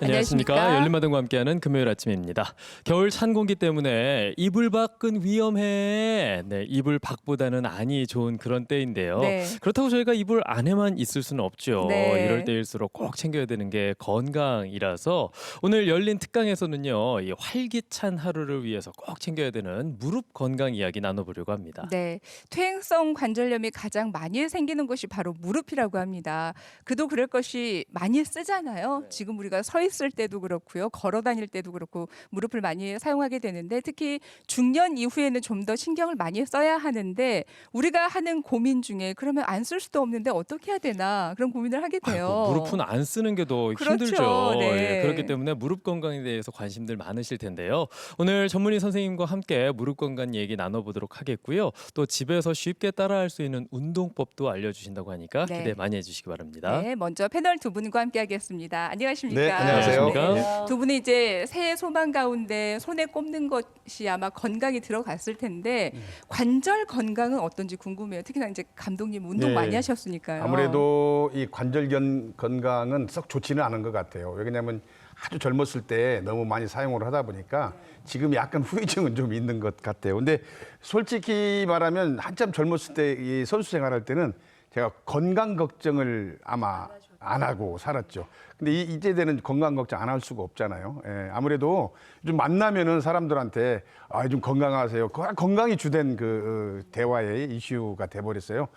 안녕하십니까. 열린마당과 함께하는 금요일 아침입니다. 겨울 찬 공기 때문에 이불 밖은 위험해. 네, 이불 밖보다는 안이 좋은 그런 때인데요. 네. 그렇다고 저희가 이불 안에만 있을 수는 없죠. 네. 이럴 때일수록 꼭 챙겨야 되는 게 건강이라서 오늘 열린 특강에서는요, 이 활기찬 하루를 위해서 꼭 챙겨야 되는 무릎 건강 이야기 나눠보려고 합니다. 네, 퇴행성 관절염이 가장 많이 생기는 곳이 바로 무릎이라고 합니다. 그도 그럴 것이 많이 쓰잖아요. 지금 우리가 서 있을 때도 그렇고요, 걸어 다닐 때도 그렇고 무릎을 많이 사용하게 되는데 특히 중년 이후에는 좀 더 신경을 많이 써야 하는데 우리가 하는 고민 중에 그러면 안 쓸 수도 없는데 어떻게 해야 되나 그런 고민을 하게 돼요. 아이고, 무릎은 안 쓰는 게 더 그렇죠. 힘들죠. 네. 예, 그렇기 때문에 무릎 건강에 대해서 관심들 많으실 텐데요. 오늘 전문의 선생님과 함께 무릎 건강 얘기 나눠보도록 하겠고요. 또 집에서 쉽게 따라할 수 있는 운동법도 알려주신다고 하니까 네. 기대 많이 해주시기 바랍니다. 네, 먼저 패널 두 분과 함께하겠습니다. 안녕하십니까? 네, 안녕하세요. 안녕하십니까? 두 분이 이제 새해 소망 가운데 손에 꼽는 것이 아마 건강이 들어갔을 텐데 관절 건강은 어떤지 궁금해요. 특히나 이제 감독님 운동 네. 많이 하셨으니까요. 아무래도 이 관절견 건강은 썩 좋지는 않은 것 같아요. 왜냐하면 아주 젊었을 때 너무 많이 사용을 하다 보니까 지금 약간 후유증은 좀 있는 것 같아요. 근데 솔직히 말하면 한참 젊었을 때 이 선수 생활할 때는 제가 건강 걱정을 아마 안 하고 살았죠. 근데 이제 되는 건강 걱정 안 할 수가 없잖아요. 예, 아무래도 좀 만나면은 사람들한테 좀 건강하세요. 건강이 주된 그 대화의 이슈가 돼버렸어요.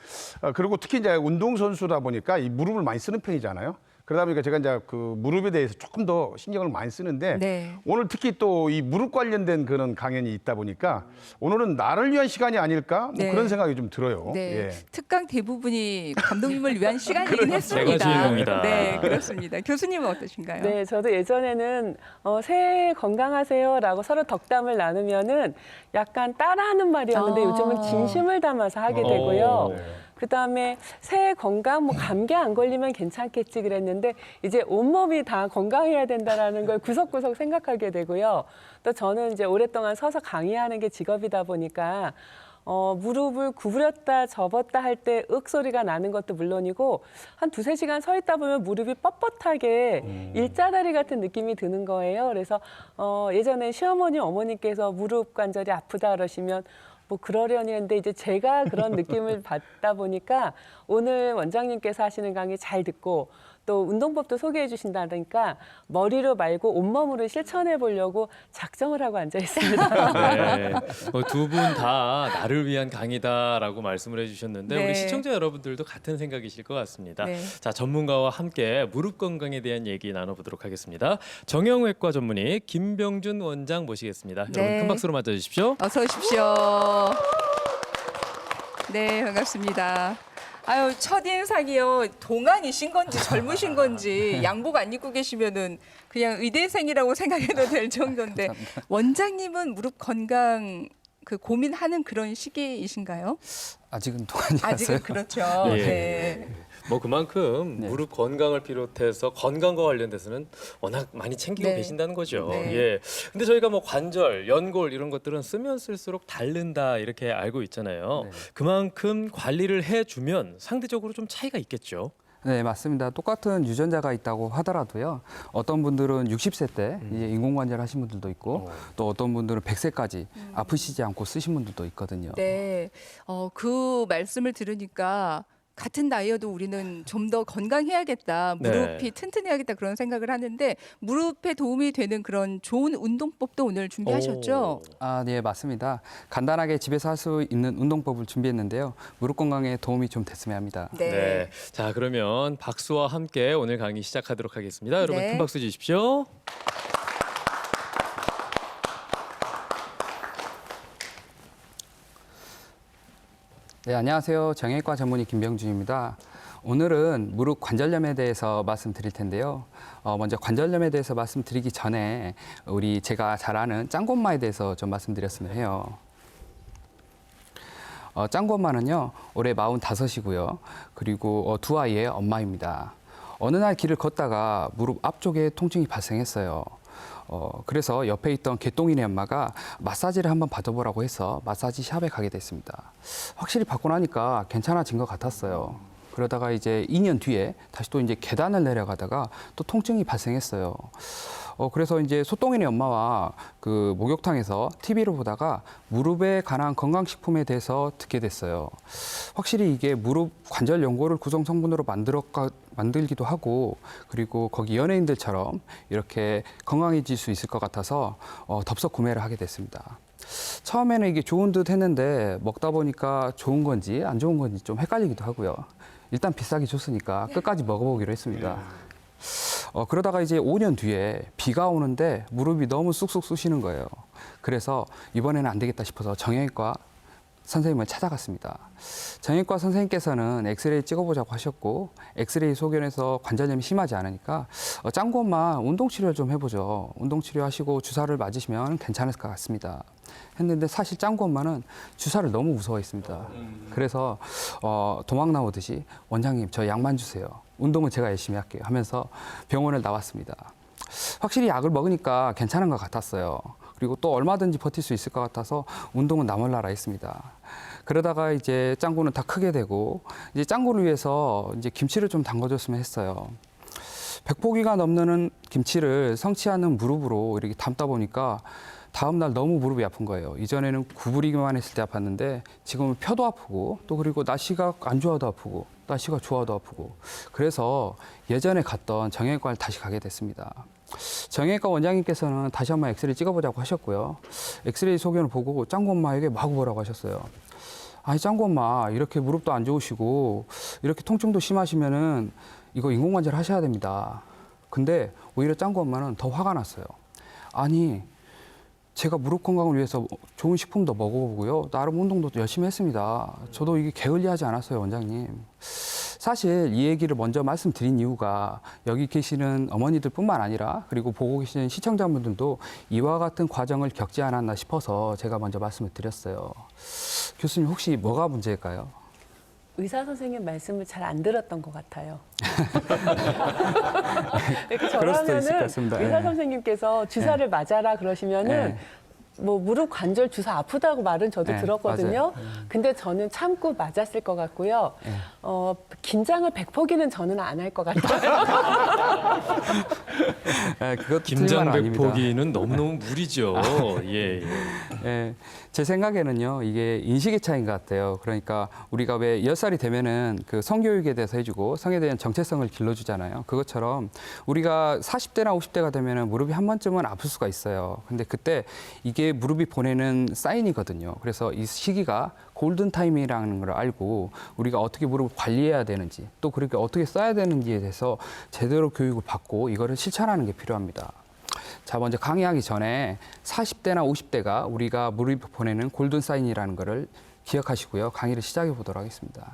그리고 특히 이제 운동선수다 보니까 이 무릎을 많이 쓰는 편이잖아요. 그러다 보니까 제가 이제 그 무릎에 대해서 조금 더 신경을 많이 쓰는데 네. 오늘 특히 또 이 무릎 관련된 그런 강연이 있다 보니까 오늘은 나를 위한 시간이 아닐까? 뭐 네. 그런 생각이 좀 들어요. 네, 예. 특강 대부분이 감독님을 위한 시간이긴 했습니다. 제가 주인공이다. 네, 그렇습니다. 교수님은 어떠신가요? 네, 저도 예전에는 새해 건강하세요라고 서로 덕담을 나누면은 약간 따라하는 말이었는데 아. 요즘은 진심을 담아서 하게 되고요. 그다음에 새해 건강, 뭐 감기 안 걸리면 괜찮겠지 그랬는데 이제 온몸이 다 건강해야 된다라는 걸 구석구석 생각하게 되고요. 또 저는 이제 오랫동안 서서 강의하는 게 직업이다 보니까 무릎을 구부렸다 접었다 할 때 윽 소리가 나는 것도 물론이고 한 2~3시간 서 있다 보면 무릎이 뻣뻣하게 일자다리 같은 느낌이 드는 거예요. 그래서 예전에 시어머니, 어머니께서 무릎 관절이 아프다 그러시면 뭐 그러려니 했는데 이제 제가 그런 느낌을 받다 보니까 오늘 원장님께서 하시는 강의 잘 듣고 또 운동법도 소개해 주신다니까 머리로 말고 온몸으로 실천해 보려고 작정을 하고 앉아 있습니다. 네, 두 분 다 나를 위한 강의다라고 말씀을 해주셨는데 네. 우리 시청자 여러분들도 같은 생각이실 것 같습니다. 네. 자, 전문가와 함께 무릎 건강에 대한 얘기 나눠보도록 하겠습니다. 정형외과 전문의 김병준 원장 모시겠습니다. 네. 여러분 큰 박수로 맞아주십시오. 어서 오십시오. 네, 반갑습니다. 아유, 첫인상이요. 동안이신 건지 젊으신 건지 양복 안 입고 계시면은 그냥 의대생이라고 생각해도 될 정도인데 원장님은 무릎 건강 그 고민하는 그런 시기이신가요? 아직은 동안이라서요. 아직은 그렇죠. 예. 네. 뭐 그만큼 네. 무릎 건강을 비롯해서 건강과 관련돼서는 워낙 많이 챙기고 네. 계신다는 거죠. 네. 예. 근데 저희가 뭐 관절, 연골 이런 것들은 쓰면 쓸수록 닳는다 이렇게 알고 있잖아요. 네. 그만큼 관리를 해주면 상대적으로 좀 차이가 있겠죠. 네, 맞습니다. 똑같은 유전자가 있다고 하더라도요. 어떤 분들은 60세 때 이제 인공관절 하신 분들도 있고 또 어떤 분들은 100세까지 아프시지 않고 쓰신 분들도 있거든요. 네. 그 말씀을 들으니까 같은 나이여도 우리는 좀 더 건강해야겠다, 무릎이 네. 튼튼해야겠다 그런 생각을 하는데 무릎에 도움이 되는 그런 좋은 운동법도 오늘 준비하셨죠? 아, 네, 맞습니다. 간단하게 집에서 할 수 있는 운동법을 준비했는데요. 무릎 건강에 도움이 좀 됐으면 합니다. 네. 자, 그러면 박수와 함께 오늘 강의 시작하도록 하겠습니다. 여러분 네. 큰 박수 주십시오. 네, 안녕하세요. 정형외과 전문의 김병준입니다. 오늘은 무릎 관절염에 대해서 말씀드릴 텐데요. 먼저 관절염에 대해서 말씀드리기 전에 제가 잘 아는 짱고엄마에 대해서 좀 말씀드렸으면 해요. 짱고엄마는요, 올해 45이고요. 그리고 두 아이의 엄마입니다. 어느 날 길을 걷다가 무릎 앞쪽에 통증이 발생했어요. 그래서 옆에 있던 개똥이네 엄마가 마사지를 한번 받아보라고 해서 마사지 샵에 가게 됐습니다. 확실히 받고 나니까 괜찮아진 것 같았어요. 그러다가 이제 2년 뒤에 다시 또 이제 계단을 내려가다가 또 통증이 발생했어요. 그래서 이제 소똥이네 엄마와 그 목욕탕에서 TV를 보다가 무릎에 관한 건강식품에 대해서 듣게 됐어요. 확실히 이게 무릎 관절 연골을 구성 성분으로 만들기도 하고, 그리고 거기 연예인들처럼 이렇게 건강해질 수 있을 것 같아서 덥석 구매를 하게 됐습니다. 처음에는 이게 좋은 듯 했는데 먹다 보니까 좋은 건지 안 좋은 건지 좀 헷갈리기도 하고요. 일단 비싸게 줬으니까 끝까지 먹어보기로 했습니다. 그러다가 이제 5년 뒤에 비가 오는데 무릎이 너무 쑥쑥 쑤시는 거예요. 그래서 이번에는 안 되겠다 싶어서 정형외과 선생님을 찾아갔습니다. 정형외과 선생님께서는 엑스레이 찍어보자고 하셨고, 엑스레이 소견에서 관절염이 심하지 않으니까 짱구 엄마 운동치료를 좀 해보죠. 운동치료 하시고 주사를 맞으시면 괜찮을 것 같습니다. 했는데 사실 짱구 엄마는 주사를 너무 무서워했습니다. 그래서 도망 나오듯이 원장님 저 약만 주세요. 운동은 제가 열심히 할게요 하면서 병원을 나왔습니다. 확실히 약을 먹으니까 괜찮은 것 같았어요. 그리고 또 얼마든지 버틸 수 있을 것 같아서 운동은 나 몰라라 했습니다. 그러다가 이제 짱구는 다 크게 되고, 이제 짱구를 위해서 이제 김치를 좀 담궈줬으면 했어요. 100포기가 넘는 김치를 성취하는 무릎으로 이렇게 담다 보니까 다음날 너무 무릎이 아픈 거예요. 이전에는 구부리기만 했을 때 아팠는데 지금은 펴도 아프고, 또 그리고 날씨가 안 좋아도 아프고 날씨가 좋아도 아프고, 그래서 예전에 갔던 정형외과를 다시 가게 됐습니다. 정형외과 원장님께서는 다시 한번 엑스레이 찍어보자고 하셨고요. 엑스레이 소견을 보고 짱구 엄마에게 마구 뭐라고 하셨어요. 아니 짱구 엄마 이렇게 무릎도 안 좋으시고 이렇게 통증도 심하시면은 이거 인공관절 하셔야 됩니다. 근데 오히려 짱구 엄마는 더 화가 났어요. 아니 제가 무릎 건강을 위해서 좋은 식품도 먹어보고요. 나름 운동도 열심히 했습니다. 저도 이게 게을리하지 않았어요, 원장님. 사실 이 얘기를 먼저 말씀드린 이유가 여기 계시는 어머니들뿐만 아니라 그리고 보고 계시는 시청자분들도 이와 같은 과정을 겪지 않았나 싶어서 제가 먼저 말씀을 드렸어요. 교수님 혹시 뭐가 문제일까요? 의사 선생님 말씀을 잘 안 들었던 것 같아요. 이렇게 그럴 수도 있을 것 저라면은 같습니다. 의사 예. 선생님께서 주사를 맞아라 그러시면은 뭐 무릎 관절 주사 아프다고 말은 저도 네, 들었거든요. 근데 저는 참고 맞았을 것 같고요. 긴장을 100포기는 저는 안 할 것 같아요. 그것도 김장 틀린 말은 아닙니다. 백포기는 너무너무 무리죠. 예, 예. 예, 제 생각에는요, 이게 인식의 차이인 것 같아요. 그러니까 우리가 왜 10살이 되면은 그 성교육에 대해서 해주고 성에 대한 정체성을 길러주잖아요. 그것처럼 우리가 40대나 50대가 되면은 무릎이 한 번쯤은 아플 수가 있어요. 근데 그때 이게 무릎이 보내는 사인이거든요. 그래서 이 시기가 골든 타임이라는 걸 알고 우리가 어떻게 무릎을 관리해야 되는지, 또 그렇게 어떻게 써야 되는지에 대해서 제대로 교육을 받고 이거를 실천하는 게 필요합니다. 자, 먼저 강의하기 전에 40대나 50대가 우리가 무릎이 보내는 골든 사인이라는 거를 기억하시고요. 강의를 시작해 보도록 하겠습니다.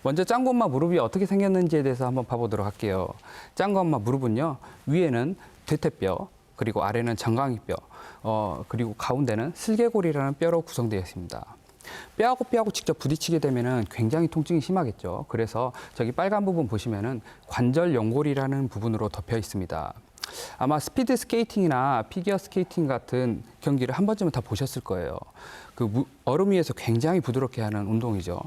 먼저 짱구 엄마 무릎이 어떻게 생겼는지에 대해서 한번 봐보도록 할게요. 짱구 엄마 무릎은요, 위에는 대퇴뼈, 그리고 아래는 정강이뼈, 그리고 가운데는 슬개골이라는 뼈로 구성되어 있습니다. 뼈하고 뼈하고 직접 부딪히게 되면은 굉장히 통증이 심하겠죠. 그래서 저기 빨간 부분 보시면은 관절 연골이라는 부분으로 덮여 있습니다. 아마 스피드 스케이팅이나 피겨 스케이팅 같은 경기를 한 번쯤은 다 보셨을 거예요. 그 얼음 위에서 굉장히 부드럽게 하는 운동이죠.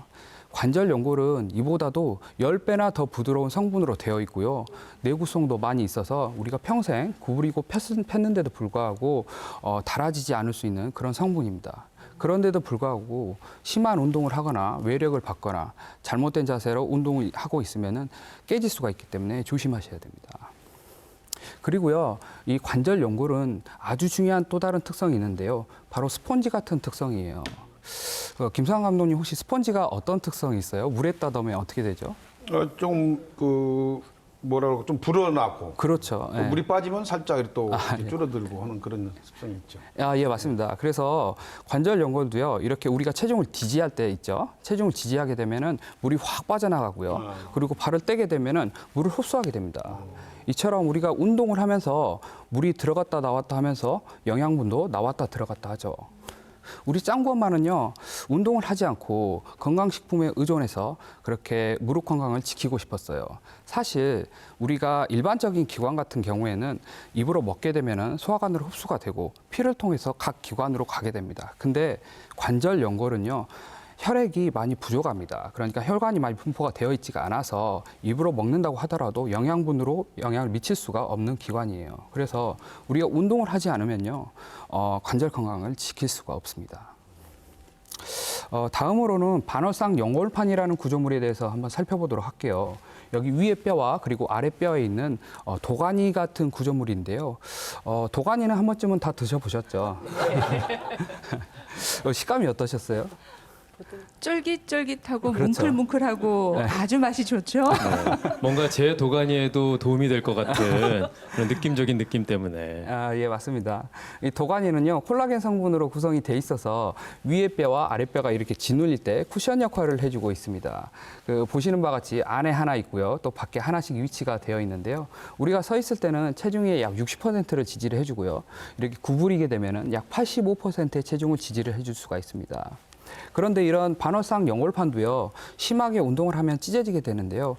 관절 연골은 이보다도 10배나 더 부드러운 성분으로 되어 있고요. 내구성도 많이 있어서 우리가 평생 구부리고 폈는데도 불구하고 닳아지지 않을 수 있는 그런 성분입니다. 그런데도 불구하고 심한 운동을 하거나 외력을 받거나 잘못된 자세로 운동을 하고 있으면 깨질 수가 있기 때문에 조심하셔야 됩니다. 그리고요, 이 관절 연골은 아주 중요한 또 다른 특성이 있는데요. 바로 스펀지 같은 특성이에요. 김상환 감독님 혹시 스펀지가 어떤 특성이 있어요? 물에 따르면 어떻게 되죠? 뭐라고 좀 불어나고. 그렇죠. 또 예. 물이 빠지면 살짝 또 예. 줄어들고 하는 그런 습성이 있죠. 예, 맞습니다. 그래서 관절 연골도요, 이렇게 우리가 체중을 지지할 때 있죠. 체중을 지지하게 되면은 물이 확 빠져나가고요. 그리고 발을 떼게 되면은 물을 흡수하게 됩니다. 이처럼 우리가 운동을 하면서 물이 들어갔다 나왔다 하면서 영양분도 나왔다 들어갔다 하죠. 우리 짱구 엄마는요, 운동을 하지 않고 건강식품에 의존해서 그렇게 무릎 건강을 지키고 싶었어요. 사실 우리가 일반적인 기관 같은 경우에는 입으로 먹게 되면 소화관으로 흡수가 되고 피를 통해서 각 기관으로 가게 됩니다. 근데 관절 연골은요, 혈액이 많이 부족합니다. 그러니까 혈관이 많이 분포가 되어 있지가 않아서 입으로 먹는다고 하더라도 영양분으로 영향을 미칠 수가 없는 기관이에요. 그래서 우리가 운동을 하지 않으면요, 관절 건강을 지킬 수가 없습니다. 다음으로는 반월상 연골판이라는 구조물에 대해서 한번 살펴보도록 할게요. 여기 위에 뼈와 그리고 아래 뼈에 있는 도가니 같은 구조물인데요. 도가니는 한 번쯤은 다 드셔보셨죠? 식감이 어떠셨어요? 쫄깃쫄깃하고 그렇죠. 뭉클뭉클하고 아주 맛이 좋죠. 뭔가 제 도가니에도 도움이 될 것 같은 그런 느낌적인 느낌 때문에. 예, 맞습니다. 이 도가니는요, 콜라겐 성분으로 구성이 돼 있어서 위에 뼈와 아래 뼈가 이렇게 짓눌릴 때 쿠션 역할을 해주고 있습니다. 보시는 바와 같이 안에 하나 있고요, 또 밖에 하나씩 위치가 되어 있는데요. 우리가 서 있을 때는 체중의 약 60%를 지지를 해주고요. 이렇게 구부리게 되면은 약 85%의 체중을 지지를 해줄 수가 있습니다. 그런데 이런 반월상 연골판도요, 심하게 운동을 하면 찢어지게 되는데요.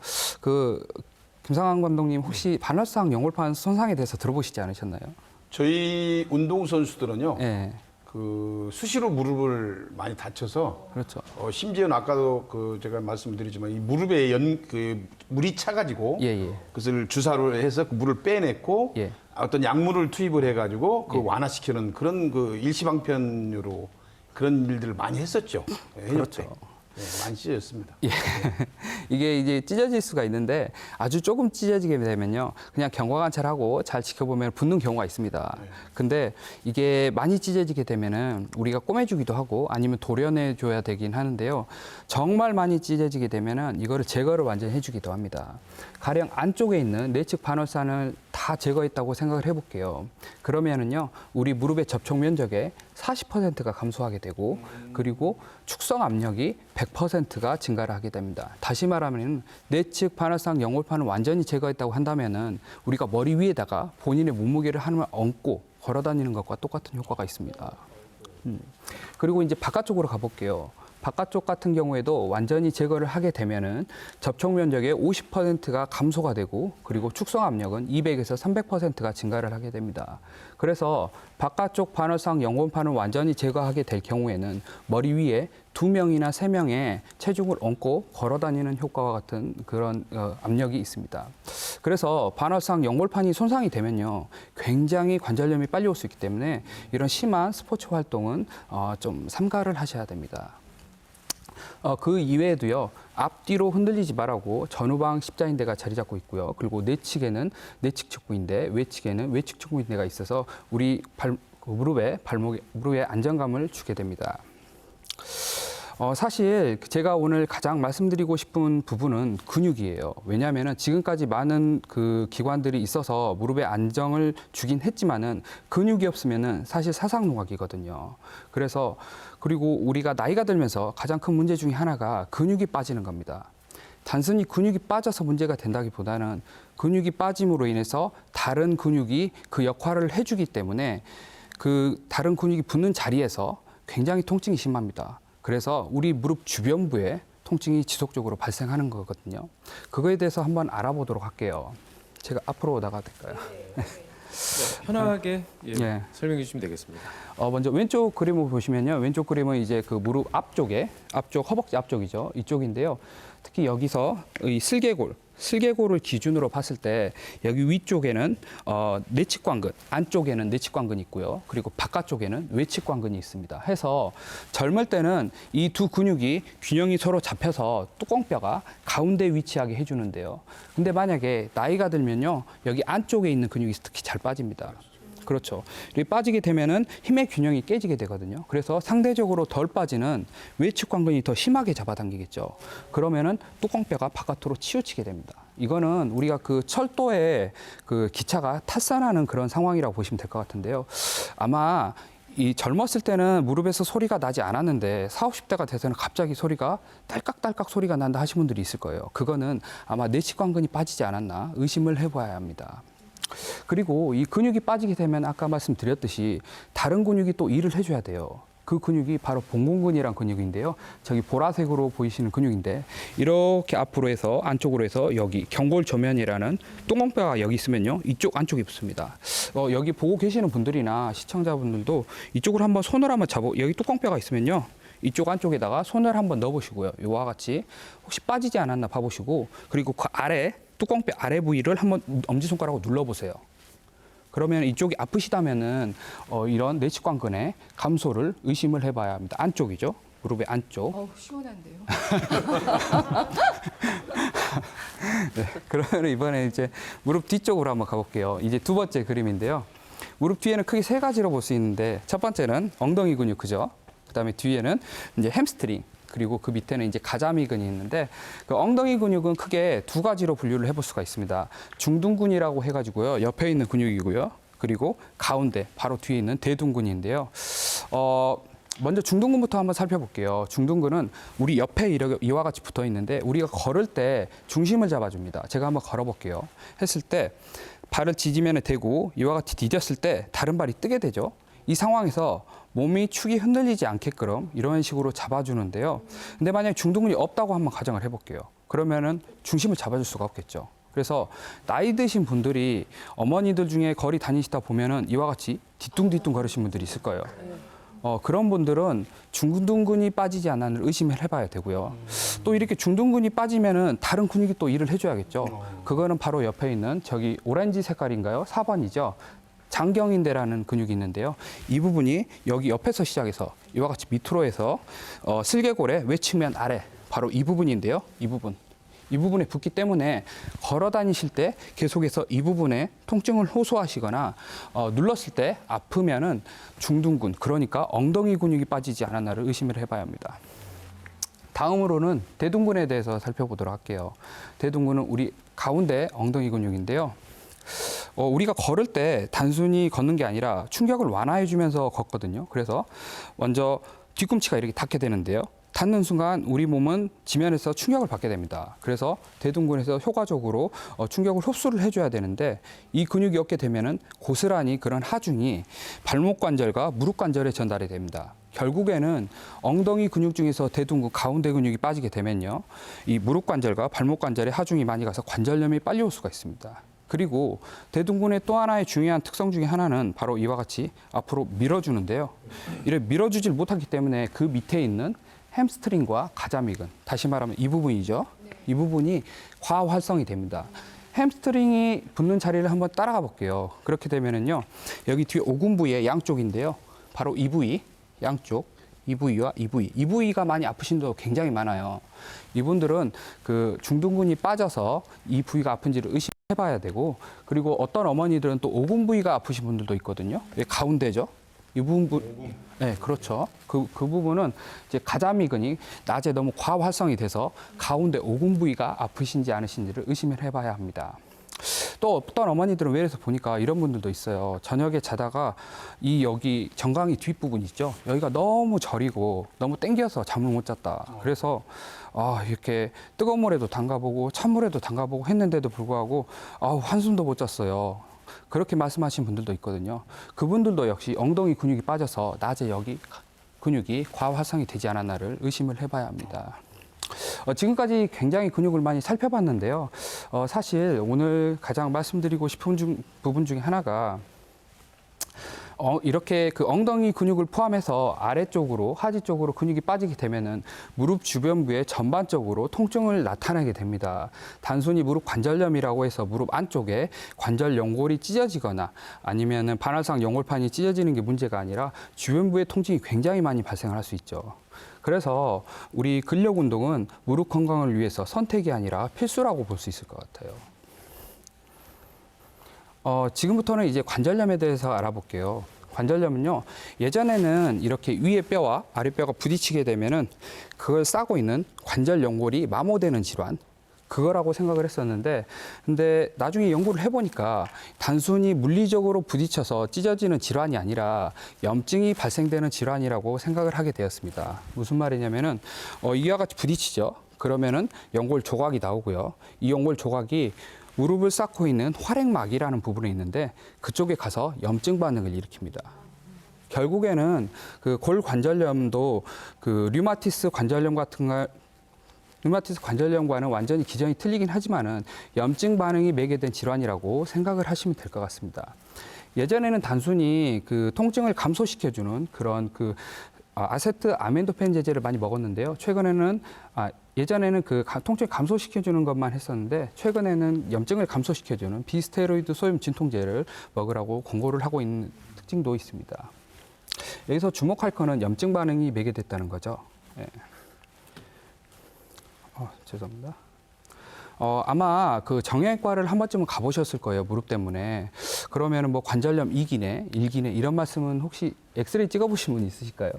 김상환 감독님, 혹시 반월상 연골판 손상에 대해서 들어보시지 않으셨나요? 저희 운동 선수들은요, 네, 수시로 무릎을 많이 다쳐서 그렇죠. 심지어는 아까도 제가 말씀드리지만 이 무릎에 물이 차가지고 예. 그것을 주사를 해서 그 물을 빼냈고 예. 어떤 약물을 투입을 해가지고 완화시키는 그런 일시방편으로 그런 일들을 많이 했었죠. 그렇죠. 많이 찢어졌습니다. 예. 이게 이제 찢어질 수가 있는데 아주 조금 찢어지게 되면요, 그냥 경과관찰하고 잘 지켜보면 붓는 경우가 있습니다. 근데 이게 많이 찢어지게 되면은 우리가 꼬매주기도 하고 아니면 도려내줘야 되긴 하는데요. 정말 많이 찢어지게 되면은 이거를 제거를 완전히 해주기도 합니다. 가령 안쪽에 있는 내측 반월산을 다 제거했다고 생각을 해볼게요. 그러면은요, 우리 무릎의 접촉 면적의 40%가 감소하게 되고, 그리고 축성 압력이 100%가 증가를 하게 됩니다. 다시 말하면 내측 반월상 연골판을 완전히 제거했다고 한다면은 우리가 머리 위에다가 본인의 몸무게를 하나만 얹고 걸어 다니는 것과 똑같은 효과가 있습니다. 그리고 이제 바깥쪽으로 가볼게요. 바깥쪽 같은 경우에도 완전히 제거를 하게 되면은 접촉 면적의 50%가 감소가 되고, 그리고 축성 압력은 200에서 300%가 증가를 하게 됩니다. 그래서 바깥쪽 반월상 연골판을 완전히 제거하게 될 경우에는 머리 위에 2명이나 3명의 체중을 얹고 걸어 다니는 효과와 같은 그런 압력이 있습니다. 그래서 반월상 연골판이 손상이 되면요, 굉장히 관절염이 빨리 올 수 있기 때문에 이런 심한 스포츠 활동은 좀 삼가를 하셔야 됩니다. 그 이외에도요, 앞뒤로 흔들리지 말라고 전후방 십자인대가 자리 잡고 있고요. 그리고 내측에는 내측 측부인대, 외측에는 외측 측부인대가 있어서 우리 무릎에 안정감을 주게 됩니다. 사실 제가 오늘 가장 말씀드리고 싶은 부분은 근육이에요. 왜냐하면 지금까지 많은 기관들이 있어서 무릎에 안정을 주긴 했지만은 근육이 없으면은 사실 사상노각이거든요. 그리고 우리가 나이가 들면서 가장 큰 문제 중에 하나가 근육이 빠지는 겁니다. 단순히 근육이 빠져서 문제가 된다기보다는 근육이 빠짐으로 인해서 다른 근육이 그 역할을 해주기 때문에 다른 근육이 붙는 자리에서 굉장히 통증이 심합니다. 그래서 우리 무릎 주변부에 통증이 지속적으로 발생하는 거거든요. 그거에 대해서 한번 알아보도록 할게요. 제가 앞으로 나가도 될까요? 편하게 예. 설명해 주시면 되겠습니다. 먼저 왼쪽 그림을 보시면요. 왼쪽 그림은 이제 무릎 허벅지 앞쪽이죠. 이쪽인데요. 특히 여기서 이 슬개골을 기준으로 봤을 때 여기 위쪽에는 내측관근, 안쪽에는 내측관근이 있고요. 그리고 바깥쪽에는 외측관근이 있습니다. 해서 젊을 때는 이 두 근육이 균형이 서로 잡혀서 뚜껑뼈가 가운데 위치하게 해주는데요. 근데 만약에 나이가 들면요, 여기 안쪽에 있는 근육이 특히 잘 빠집니다. 그렇죠. 이렇게 빠지게 되면은 힘의 균형이 깨지게 되거든요. 그래서 상대적으로 덜 빠지는 외측 관근이 더 심하게 잡아당기겠죠. 그러면은 뚜껑뼈가 바깥으로 치우치게 됩니다. 이거는 우리가 철도에 기차가 탈선하는 그런 상황이라고 보시면 될 것 같은데요. 아마 젊었을 때는 무릎에서 소리가 나지 않았는데 40, 50대가 돼서는 갑자기 소리가 딸깍딸깍 소리가 난다 하신 분들이 있을 거예요. 그거는 아마 내측 관근이 빠지지 않았나 의심을 해봐야 합니다. 그리고 이 근육이 빠지게 되면 아까 말씀드렸듯이 다른 근육이 또 일을 해줘야 돼요. 그 근육이 바로 봉공근이라는 근육인데요. 저기 보라색으로 보이시는 근육인데 이렇게 앞으로 해서 안쪽으로 해서 여기 경골조면이라는 뚜껑뼈가 여기 있으면요. 이쪽 안쪽에 붙습니다. 여기 보고 계시는 분들이나 시청자분들도 이쪽으로 한번 손을 한번 여기 뚜껑뼈가 있으면요. 이쪽 안쪽에다가 손을 한번 넣어보시고요. 이와 같이 혹시 빠지지 않았나 봐보시고, 그리고 그 아래 뚜껑뼈 아래 부위를 한번 엄지손가락으로 눌러보세요. 그러면 이쪽이 아프시다면은 이런 내측관근의 감소를 의심을 해봐야 합니다. 안쪽이죠. 무릎의 안쪽. 시원한데요. 네, 그러면 이번에 이제 무릎 뒤쪽으로 한번 가볼게요. 이제 두 번째 그림인데요. 무릎 뒤에는 크게 세 가지로 볼 수 있는데, 첫 번째는 엉덩이 근육, 그죠? 그다음에 뒤에는 이제 햄스트링, 그리고 그 밑에는 이제 가자미근이 있는데, 그 엉덩이 근육은 크게 두 가지로 분류를 해볼 수가 있습니다. 중둔근이라고 해가지고요, 옆에 있는 근육이고요. 그리고 가운데 바로 뒤에 있는 대둔근인데요. 먼저 중둔근부터 한번 살펴볼게요. 중둔근은 우리 옆에 이와 같이 붙어 있는데, 우리가 걸을 때 중심을 잡아줍니다. 제가 한번 걸어볼게요. 했을 때 발을 지지면에 대고 이와 같이 디뎠을 때 다른 발이 뜨게 되죠. 이 상황에서 몸이 축이 흔들리지 않게끔 이런 식으로 잡아주는데요. 근데 만약에 중둔근이 없다고 한번 가정을 해볼게요. 그러면은 중심을 잡아줄 수가 없겠죠. 그래서 나이 드신 분들이 어머니들 중에 거리 다니시다 보면은 이와 같이 뒤뚱뒤뚱 걸으신 분들이 있을 거예요. 그런 분들은 중둔근이 빠지지 않았는지 의심을 해봐야 되고요. 또 이렇게 중둔근이 빠지면은 다른 근육이 또 일을 해줘야겠죠. 그거는 바로 옆에 있는 저기 오렌지 색깔인가요? 4번이죠. 장경인대라는 근육이 있는데요. 이 부분이 여기 옆에서 시작해서 이와 같이 밑으로 해서 슬개골의 외측면 아래, 바로 이 부분인데요. 이 부분에 붙기 때문에 걸어 다니실 때 계속해서 이 부분에 통증을 호소하시거나 눌렀을 때 아프면은 중둔근, 그러니까 엉덩이 근육이 빠지지 않았나를 의심을 해봐야 합니다. 다음으로는 대둔근에 대해서 살펴보도록 할게요. 대둔근은 우리 가운데 엉덩이 근육인데요. 우리가 걸을 때 단순히 걷는 게 아니라 충격을 완화해주면서 걷거든요. 그래서 먼저 뒤꿈치가 이렇게 닿게 되는데요. 닿는 순간 우리 몸은 지면에서 충격을 받게 됩니다. 그래서 대둔근에서 효과적으로 충격을 흡수를 해줘야 되는데, 이 근육이 없게 되면은 고스란히 그런 하중이 발목 관절과 무릎 관절에 전달이 됩니다. 결국에는 엉덩이 근육 중에서 대둔근 가운데 근육이 빠지게 되면요, 이 무릎 관절과 발목 관절에 하중이 많이 가서 관절염이 빨리 올 수가 있습니다. 그리고 대둔근의 또 하나의 중요한 특성 중에 하나는 바로 이와 같이 앞으로 밀어주는데요. 이렇게 밀어주질 못하기 때문에 그 밑에 있는 햄스트링과 가자미근, 다시 말하면 이 부분이죠. 이 부분이 과활성이 됩니다. 햄스트링이 붙는 자리를 한번 따라가 볼게요. 그렇게 되면은요, 여기 뒤에 오금 부위의 양쪽인데요. 바로 이 부위, 양쪽, 이 부위와 이 부위. 이 부위가 많이 아프신 분도 굉장히 많아요. 이분들은 그 중둔근이 빠져서 이 부위가 아픈지를 의심해봐야 되고, 그리고 어떤 어머니들은 또 오금 부위가 아프신 분들도 있거든요. 여기 가운데죠. 이 부분, 네, 그렇죠. 그 부분은 이제 가자미근이 낮에 너무 과활성이 돼서 가운데 오금 부위가 아프신지 않으신지를 의심을 해봐야 합니다. 또 어떤 어머니들은 외래에서 보니까 이런 분들도 있어요. 저녁에 자다가 여기 정강이 뒷부분 있죠. 여기가 너무 저리고 너무 땡겨서 잠을 못 잤다. 그래서 이렇게 뜨거운 물에도 담가보고 찬물에도 담가보고 했는데도 불구하고 한숨도 못 잤어요. 그렇게 말씀하신 분들도 있거든요. 그분들도 역시 엉덩이 근육이 빠져서 낮에 여기 근육이 과활성이 되지 않았나를 의심을 해봐야 합니다. 지금까지 굉장히 근육을 많이 살펴봤는데요. 사실 오늘 가장 말씀드리고 싶은 부분 중에 하나가 이렇게 그 엉덩이 근육을 포함해서 아래쪽으로, 하지 쪽으로 근육이 빠지게 되면은 무릎 주변부에 전반적으로 통증을 나타내게 됩니다. 단순히 무릎 관절염이라고 해서 무릎 안쪽에 관절 연골이 찢어지거나 아니면은 반월상 연골판이 찢어지는 게 문제가 아니라 주변부에 통증이 굉장히 많이 발생할 수 있죠. 그래서 우리 근력 운동은 무릎 건강을 위해서 선택이 아니라 필수라고 볼 수 있을 것 같아요. 지금부터는 이제 관절염에 대해서 알아볼게요. 관절염은요, 예전에는 이렇게 위에 뼈와 아래 뼈가 부딪히게 되면은 그걸 싸고 있는 관절 연골이 마모되는 질환, 그거라고 생각을 했었는데, 근데 나중에 연구를 해보니까 단순히 물리적으로 부딪혀서 찢어지는 질환이 아니라 염증이 발생되는 질환이라고 생각을 하게 되었습니다. 무슨 말이냐면은 이와 같이 부딪히죠. 그러면은 연골 조각이 나오고요. 이 연골 조각이 무릎을 쌓고 있는 활액막이라는 부분이 있는데 그쪽에 가서 염증 반응을 일으킵니다. 결국에는 그 골관절염도 그 류마티스 관절염과는 완전히 기전이 틀리긴 하지만은 염증 반응이 매개된 질환이라고 생각을 하시면 될 것 같습니다. 예전에는 단순히 그 통증을 감소시켜주는 그런 그 아세트 아멘도펜 제제를 많이 먹었는데요. 최근에는 예전에는 그 통증 감소시켜주는 것만 했었는데 최근에는 염증을 감소시켜주는 비스테로이드 소염 진통제를 먹으라고 권고를 하고 있는 특징도 있습니다. 여기서 주목할 거는 염증 반응이 매개됐다는 거죠. 예. 죄송합니다. 아마 그 정형외과를 한 번쯤은 가보셨을 거예요. 무릎 때문에. 그러면은 뭐 관절염 2기네, 1기네 이런 말씀은 혹시 엑스레이 찍어보신 분 있으실까요?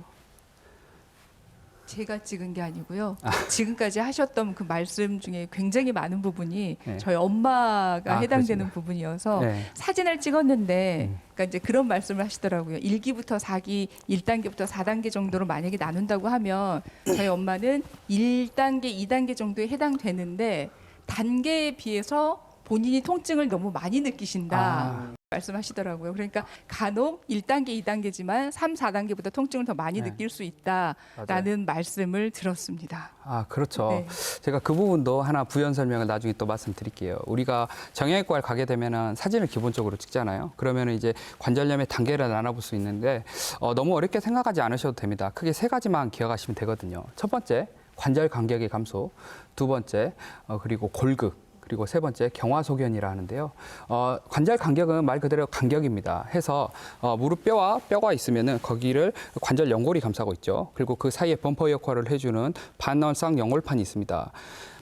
제가 찍은 게 아니고요. 지금까지 하셨던 그 말씀 중에 굉장히 많은 부분이 네. 저희 엄마가 해당되는 그렇습니다. 부분이어서 네. 사진을 찍었는데 그러니까 이제 그런 말씀을 하시더라고요. 1기부터 4기, 1단계부터 4단계 정도로 만약에 나눈다고 하면 저희 엄마는 1단계, 2단계 정도에 해당되는데 단계에 비해서 본인이 통증을 너무 많이 느끼신다. 말씀하시더라고요. 그러니까 간혹 1단계, 2단계지만 3, 4단계보다 통증을 더 많이 네. 느낄 수 있다라는 말씀을 들었습니다. 그렇죠. 네. 제가 그 부분도 하나 부연 설명을 나중에 또 말씀드릴게요. 우리가 정형외과를 가게 되면은 사진을 기본적으로 찍잖아요. 그러면 이제 관절염의 단계를 나눠볼 수 있는데 너무 어렵게 생각하지 않으셔도 됩니다. 크게 3가지만 기억하시면 되거든요. 첫 번째, 관절 간격의 감소. 두 번째, 그리고 골극. 그리고 세 번째, 경화소견이라 하는데요. 관절 간격은 말 그대로 간격입니다. 해서 무릎 뼈와 뼈가 있으면은 거기를 관절 연골이 감싸고 있죠. 그리고 그 사이에 범퍼 역할을 해주는 반월상 연골판이 있습니다.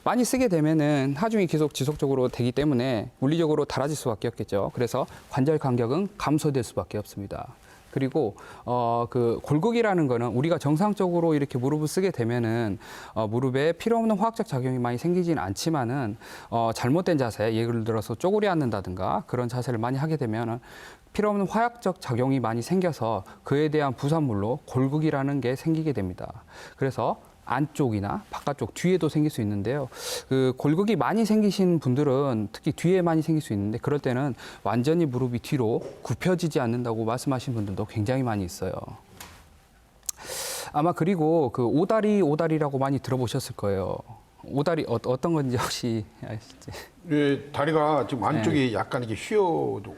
많이 쓰게 되면은 하중이 계속 지속적으로 되기 때문에 물리적으로 닳아질 수밖에 없겠죠. 그래서 관절 간격은 감소될 수밖에 없습니다. 그리고 그 골극이라는 거는 우리가 정상적으로 이렇게 무릎을 쓰게 되면은 무릎에 필요 없는 화학적 작용이 많이 생기지는 않지만은 잘못된 자세, 예를 들어서 쪼그려 앉는다든가 그런 자세를 많이 하게 되면은 필요 없는 화학적 작용이 많이 생겨서 그에 대한 부산물로 골극이라는 게 생기게 됩니다. 그래서 안쪽이나 바깥쪽 뒤에도 생길 수 있는데요. 그 골극이 많이 생기신 분들은 특히 뒤에 많이 생길 수 있는데 그럴 때는 완전히 무릎이 뒤로 굽혀지지 않는다고 말씀하신 분들도 굉장히 많이 있어요. 아마 그리고 그 오다리라고 많이 들어보셨을 거예요. 오다리 어떤 건지 혹시 아시지? 예, 다리가 지금 안쪽이 약간 이게 휘어도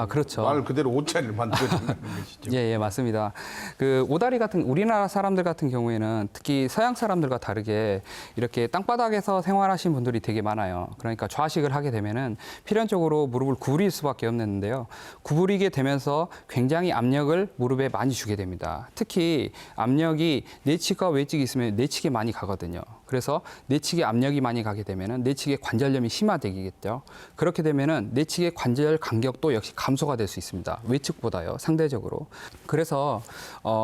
그렇죠. 말 그대로 옷자리를 만들어주는 것이죠. 예, 맞습니다. 그 오다리 같은 우리나라 사람들 같은 경우에는 특히 서양 사람들과 다르게 이렇게 땅바닥에서 생활하신 분들이 되게 많아요. 그러니까 좌식을 하게 되면은 필연적으로 무릎을 구부릴 수밖에 없는데요. 구부리게 되면서 굉장히 압력을 무릎에 많이 주게 됩니다. 특히 압력이 내측과 외측이 있으면 내측에 많이 가거든요. 그래서 내측에 압력이 많이 가게 되면은 내측의 관절염이 심화되겠죠. 그렇게 되면은 내측의 관절 간격도 역시 감소가 될 수 있습니다. 외측보다요, 상대적으로. 그래서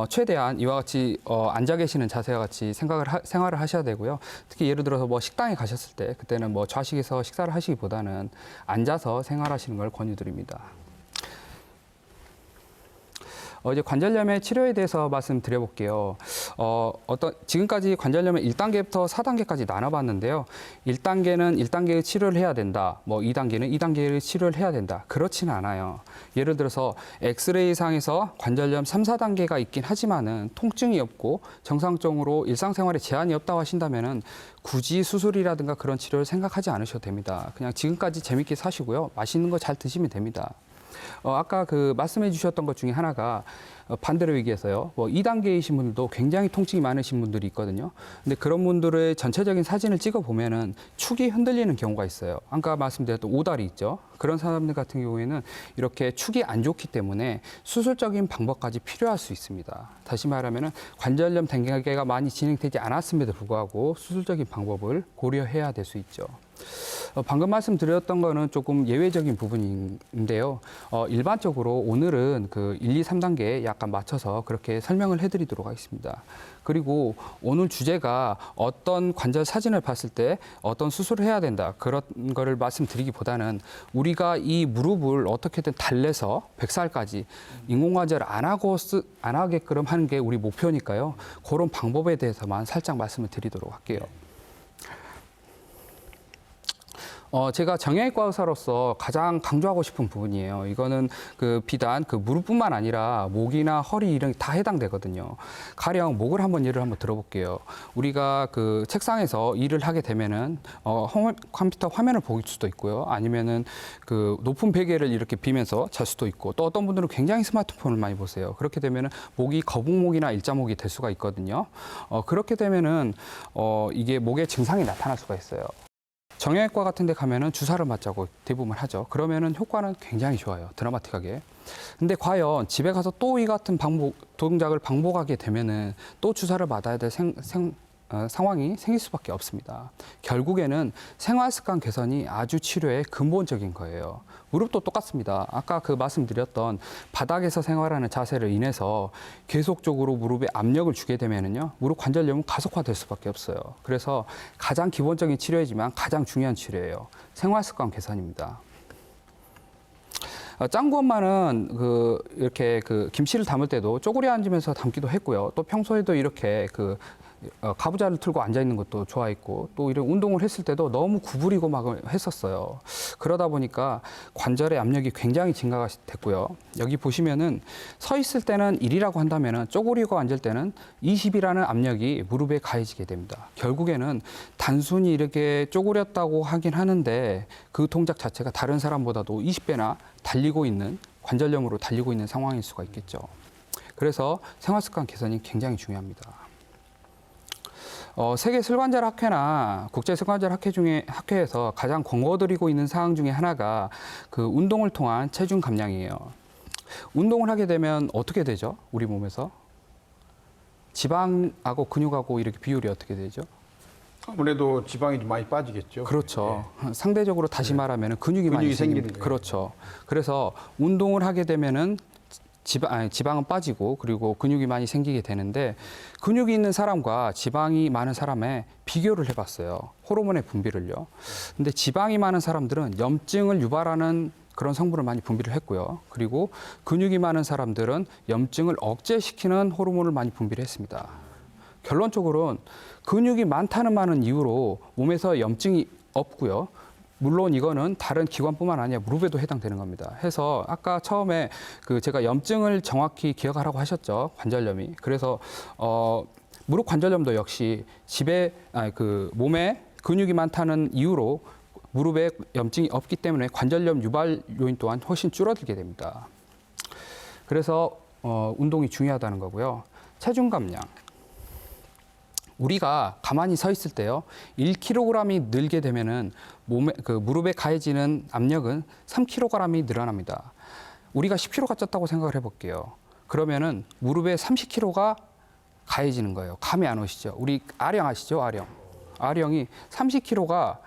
최대한 이와 같이 앉아 계시는 자세와 같이 생활을 하셔야 되고요. 특히 예를 들어서 뭐 식당에 가셨을 때 그때는 뭐 좌식에서 식사를 하시기보다는 앉아서 생활하시는 걸 권유드립니다. 이제 관절염의 치료에 대해서 말씀드려볼게요. 지금까지 관절염의 1단계부터 4단계까지 나눠봤는데요. 1단계는 1단계의 치료를 해야 된다. 뭐 2단계는 2단계의 치료를 해야 된다. 그렇지는 않아요. 예를 들어서 엑스레이상에서 관절염 3, 4단계가 있긴 하지만은 통증이 없고 정상적으로 일상생활에 제한이 없다고 하신다면은 굳이 수술이라든가 그런 치료를 생각하지 않으셔도 됩니다. 그냥 지금까지 재밌게 사시고요. 맛있는 거 잘 드시면 됩니다. 아까 그 말씀해 주셨던 것 중에 하나가 반대로 얘기해서요. 뭐 2단계이신 분들도 굉장히 통증이 많으신 분들이 있거든요. 근데 그런 분들의 전체적인 사진을 찍어 보면은 축이 흔들리는 경우가 있어요. 아까 말씀드렸던 오다리 있죠. 그런 사람들 같은 경우에는 이렇게 축이 안 좋기 때문에 수술적인 방법까지 필요할 수 있습니다. 다시 말하면은 관절염 단계가 많이 진행되지 않았음에도 불구하고 수술적인 방법을 고려해야 될 수 있죠. 방금 말씀드렸던 거는 조금 예외적인 부분인데요. 일반적으로 오늘은 그 1, 2, 3단계에 약간 맞춰서 그렇게 설명을 해드리도록 하겠습니다. 그리고 오늘 주제가 어떤 관절 사진을 봤을 때 어떤 수술을 해야 된다 그런 거를 말씀드리기보다는 우리가 이 무릎을 어떻게든 달래서 100살까지 인공관절 안 하게끔 하는 게 우리 목표니까요. 그런 방법에 대해서만 살짝 말씀을 드리도록 할게요. 제가 정형외과 의사로서 가장 강조하고 싶은 부분이에요. 이거는 비단 무릎뿐만 아니라 목이나 허리 이런 게 다 해당되거든요. 가령 목을 예를 한번 들어볼게요. 우리가 책상에서 일을 하게 되면은 컴퓨터 화면을 볼 수도 있고요. 아니면은 높은 베개를 이렇게 비면서 잘 수도 있고, 또 어떤 분들은 굉장히 스마트폰을 많이 보세요. 그렇게 되면은 목이 거북목이나 일자목이 될 수가 있거든요. 그렇게 되면은 이게 목에 증상이 나타날 수가 있어요. 정형외과 같은 데 가면은 주사를 맞자고 대부분 하죠. 그러면은 효과는 굉장히 좋아요. 드라마틱하게. 근데 과연 집에 가서 또 이 같은 동작을 반복하게 되면은 또 주사를 맞아야 될 상황이 생길 수밖에 없습니다. 결국에는 생활 습관 개선이 아주 치료의 근본적인 거예요. 무릎도 똑같습니다. 아까 말씀드렸던 바닥에서 생활하는 자세를 인해서 계속적으로 무릎에 압력을 주게 되면은요, 무릎 관절염은 가속화될 수밖에 없어요. 그래서 가장 기본적인 치료이지만 가장 중요한 치료예요. 생활 습관 개선입니다. 짱구 엄마는 이렇게 김치를 담을 때도 쪼그려 앉으면서 담기도 했고요. 또 평소에도 이렇게 가부좌를 틀고 앉아 있는 것도 좋아했고, 또 이런 운동을 했을 때도 너무 구부리고 막 했었어요. 그러다 보니까 관절의 압력이 굉장히 증가가 됐고요. 여기 보시면은 서 있을 때는 1이라고 한다면은 쪼그리고 앉을 때는 20이라는 압력이 무릎에 가해지게 됩니다. 결국에는 단순히 이렇게 쪼그렸다고 하긴 하는데 그 동작 자체가 다른 사람보다도 20배나 관절염으로 달리고 있는 상황일 수가 있겠죠. 그래서 생활습관 개선이 굉장히 중요합니다. 세계 슬관절 학회나 국제 슬관절 학회에서 가장 권고드리고 있는 사항 중에 하나가 운동을 통한 체중 감량이에요. 운동을 하게 되면 어떻게 되죠? 우리 몸에서 지방하고 근육하고 이렇게 비율이 어떻게 되죠? 아무래도 지방이 좀 많이 빠지겠죠. 그렇죠. 상대적으로 다시 말하면 근육이 많이 생기는 거예요. 그렇죠. 그래서 운동을 하게 되면은 지방은 빠지고, 그리고 근육이 많이 생기게 되는데, 근육이 있는 사람과 지방이 많은 사람의 비교를 해봤어요. 호르몬의 분비를요. 근데 지방이 많은 사람들은 염증을 유발하는 그런 성분을 많이 분비를 했고요. 그리고 근육이 많은 사람들은 염증을 억제시키는 호르몬을 많이 분비를 했습니다. 결론적으로는 근육이 많다는 이유로 몸에서 염증이 없고요. 물론 이거는 다른 기관뿐만 아니라 무릎에도 해당되는 겁니다. 해서 아까 처음에 제가 염증을 정확히 기억하라고 하셨죠. 관절염이. 그래서 무릎 관절염도 역시 몸에 근육이 많다는 이유로 무릎에 염증이 없기 때문에 관절염 유발 요인 또한 훨씬 줄어들게 됩니다. 그래서 운동이 중요하다는 거고요. 체중 감량. 우리가 가만히 서 있을 때요, 1kg이 늘게 되면은 무릎에 가해지는 압력은 3kg이 늘어납니다. 우리가 10kg가 쪘다고 생각을 해볼게요. 그러면은 무릎에 30kg가 가해지는 거예요. 감이 안 오시죠? 우리 아령 아시죠? 아령이 30kg가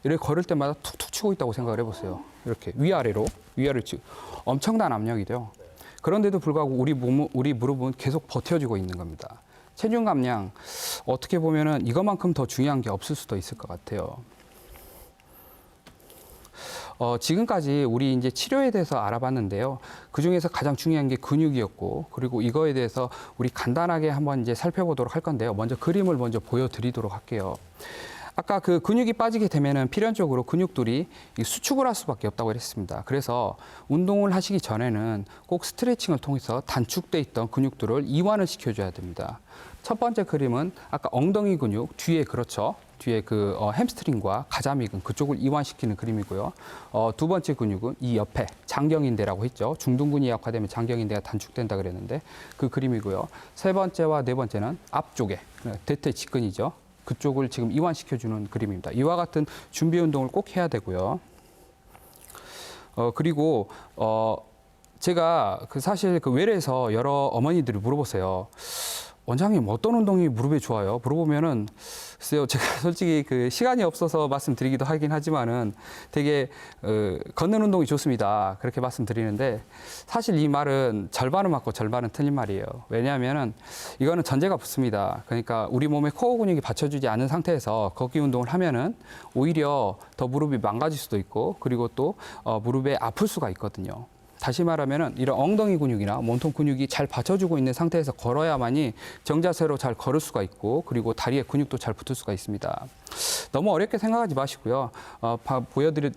이렇게 걸을 때마다 툭툭 치고 있다고 생각을 해보세요. 이렇게 위아래로 치고 엄청난 압력이죠. 그런데도 불구하고 우리 무릎은 계속 버텨주고 있는 겁니다. 체중 감량, 어떻게 보면은 이것만큼 더 중요한 게 없을 수도 있을 것 같아요. 지금까지 우리 이제 치료에 대해서 알아봤는데요. 그 중에서 가장 중요한 게 근육이었고, 그리고 이거에 대해서 우리 간단하게 한번 이제 살펴보도록 할 건데요. 먼저 그림을 보여드리도록 할게요. 아까 근육이 빠지게 되면은 필연적으로 근육들이 수축을 할 수밖에 없다고 했습니다. 그래서 운동을 하시기 전에는 꼭 스트레칭을 통해서 단축돼 있던 근육들을 이완을 시켜줘야 됩니다. 첫 번째 그림은 아까 엉덩이 근육 뒤에 뒤에 햄스트링과 가자미근 그쪽을 이완시키는 그림이고요. 두 번째 근육은 이 옆에 장경인대라고 했죠. 중둔근이 약화되면 장경인대가 단축된다 그랬는데 그 그림이고요. 세 번째와 네 번째는 앞쪽에 대퇴 직근이죠. 그쪽을 지금 이완시켜주는 그림입니다. 이와 같은 준비 운동을 꼭 해야 되고요. 그리고 제가 사실 외래에서 여러 어머니들이 물어보세요. 원장님 어떤 운동이 무릎에 좋아요? 물어보면은 글쎄요, 제가 솔직히 시간이 없어서 말씀드리기도 하긴 하지만은 되게 걷는 운동이 좋습니다. 그렇게 말씀드리는데 사실 이 말은 절반은 맞고 절반은 틀린 말이에요. 왜냐하면은 이거는 전제가 붙습니다. 그러니까 우리 몸의 코어 근육이 받쳐주지 않은 상태에서 걷기 운동을 하면은 오히려 더 무릎이 망가질 수도 있고, 그리고 또 무릎에 아플 수가 있거든요. 다시 말하면은 이런 엉덩이 근육이나 몸통 근육이 잘 받쳐주고 있는 상태에서 걸어야만이 정자세로 잘 걸을 수가 있고 그리고 다리에 근육도 잘 붙을 수가 있습니다. 너무 어렵게 생각하지 마시고요.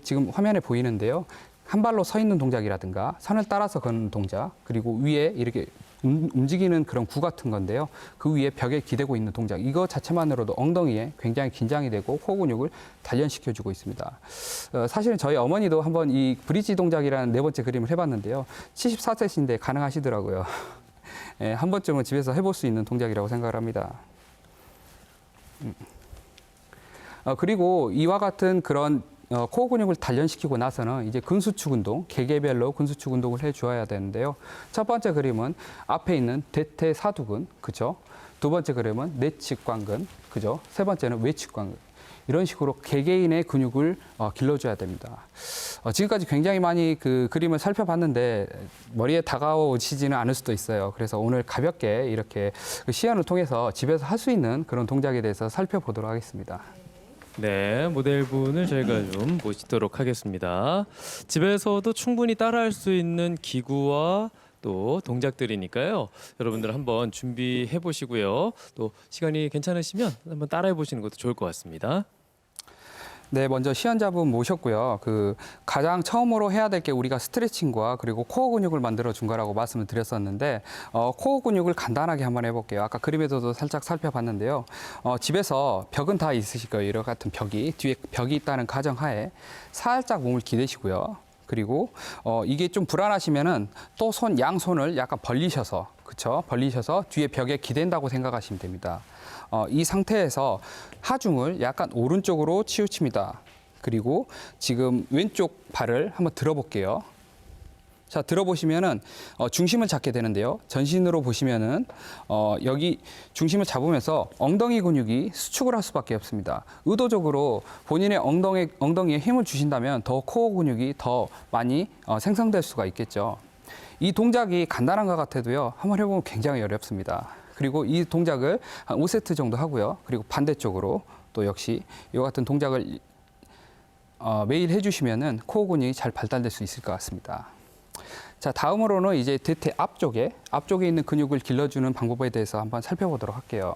지금 화면에 보이는데요. 한 발로 서 있는 동작이라든가 선을 따라서 걷는 동작 그리고 위에 이렇게 움직이는 그런 구 같은 건데요. 그 위에 벽에 기대고 있는 동작 이거 자체만으로도 엉덩이에 굉장히 긴장이 되고 코어 근육을 단련시켜주고 있습니다. 사실은 저희 어머니도 한번 이 브릿지 동작이라는 4번째 그림을 해봤는데요. 74세신데 가능하시더라고요. 예, 한 번쯤은 집에서 해볼 수 있는 동작이라고 생각을 합니다. 그리고 이와 같은 그런 코어 근육을 단련시키고 나서는 이제 근수축 운동, 개개별로 근수축 운동을 해주어야 되는데요. 첫 번째 그림은 앞에 있는 대퇴사두근, 그죠? 두 번째 그림은 내측관근, 그죠? 세 번째는 외측관근. 이런 식으로 개개인의 근육을 길러줘야 됩니다. 지금까지 굉장히 많이 그 그림을 살펴봤는데 머리에 다가오시지는 않을 수도 있어요. 그래서 오늘 가볍게 이렇게 그 시연을 통해서 집에서 할 수 있는 그런 동작에 대해서 살펴보도록 하겠습니다. 네, 모델분을 저희가 좀 모시도록 하겠습니다. 집에서도 충분히 따라할 수 있는 기구와 또 동작들이니까요. 여러분들 한번 준비해 보시고요. 또 시간이 괜찮으시면 한번 따라해 보시는 것도 좋을 것 같습니다. 네, 먼저 시연자분 모셨고요. 그 가장 처음으로 해야 될 게 우리가 스트레칭과 그리고 코어 근육을 만들어 준 거라고 말씀을 드렸었는데 코어 근육을 간단하게 한번 해볼게요. 아까 그림에서도 살짝 살펴봤는데요. 집에서 벽은 다 있으실 거예요. 이런 같은 벽이 뒤에 벽이 있다는 가정하에 살짝 몸을 기대시고요. 그리고 이게 좀 불안하시면은 또 양손을 약간 벌리셔서 그쵸? 벌리셔서 뒤에 벽에 기댄다고 생각하시면 됩니다. 이 상태에서 하중을 약간 오른쪽으로 치우칩니다. 그리고 지금 왼쪽 발을 한번 들어볼게요. 자, 들어보시면은 중심을 잡게 되는데요. 전신으로 보시면은 여기 중심을 잡으면서 엉덩이 근육이 수축을 할 수밖에 없습니다. 의도적으로 본인의 엉덩이에 힘을 주신다면 더 코어 근육이 더 많이 생성될 수가 있겠죠. 이 동작이 간단한 것 같아도요. 한번 해보면 굉장히 어렵습니다. 그리고 이 동작을 한 5세트 정도 하고요. 그리고 반대쪽으로 또 역시 이와 같은 동작을 매일 해주시면은 코어 근육이 잘 발달될 수 있을 것 같습니다. 자, 다음으로는 이제 대퇴 앞쪽에 있는 근육을 길러주는 방법에 대해서 한번 살펴보도록 할게요.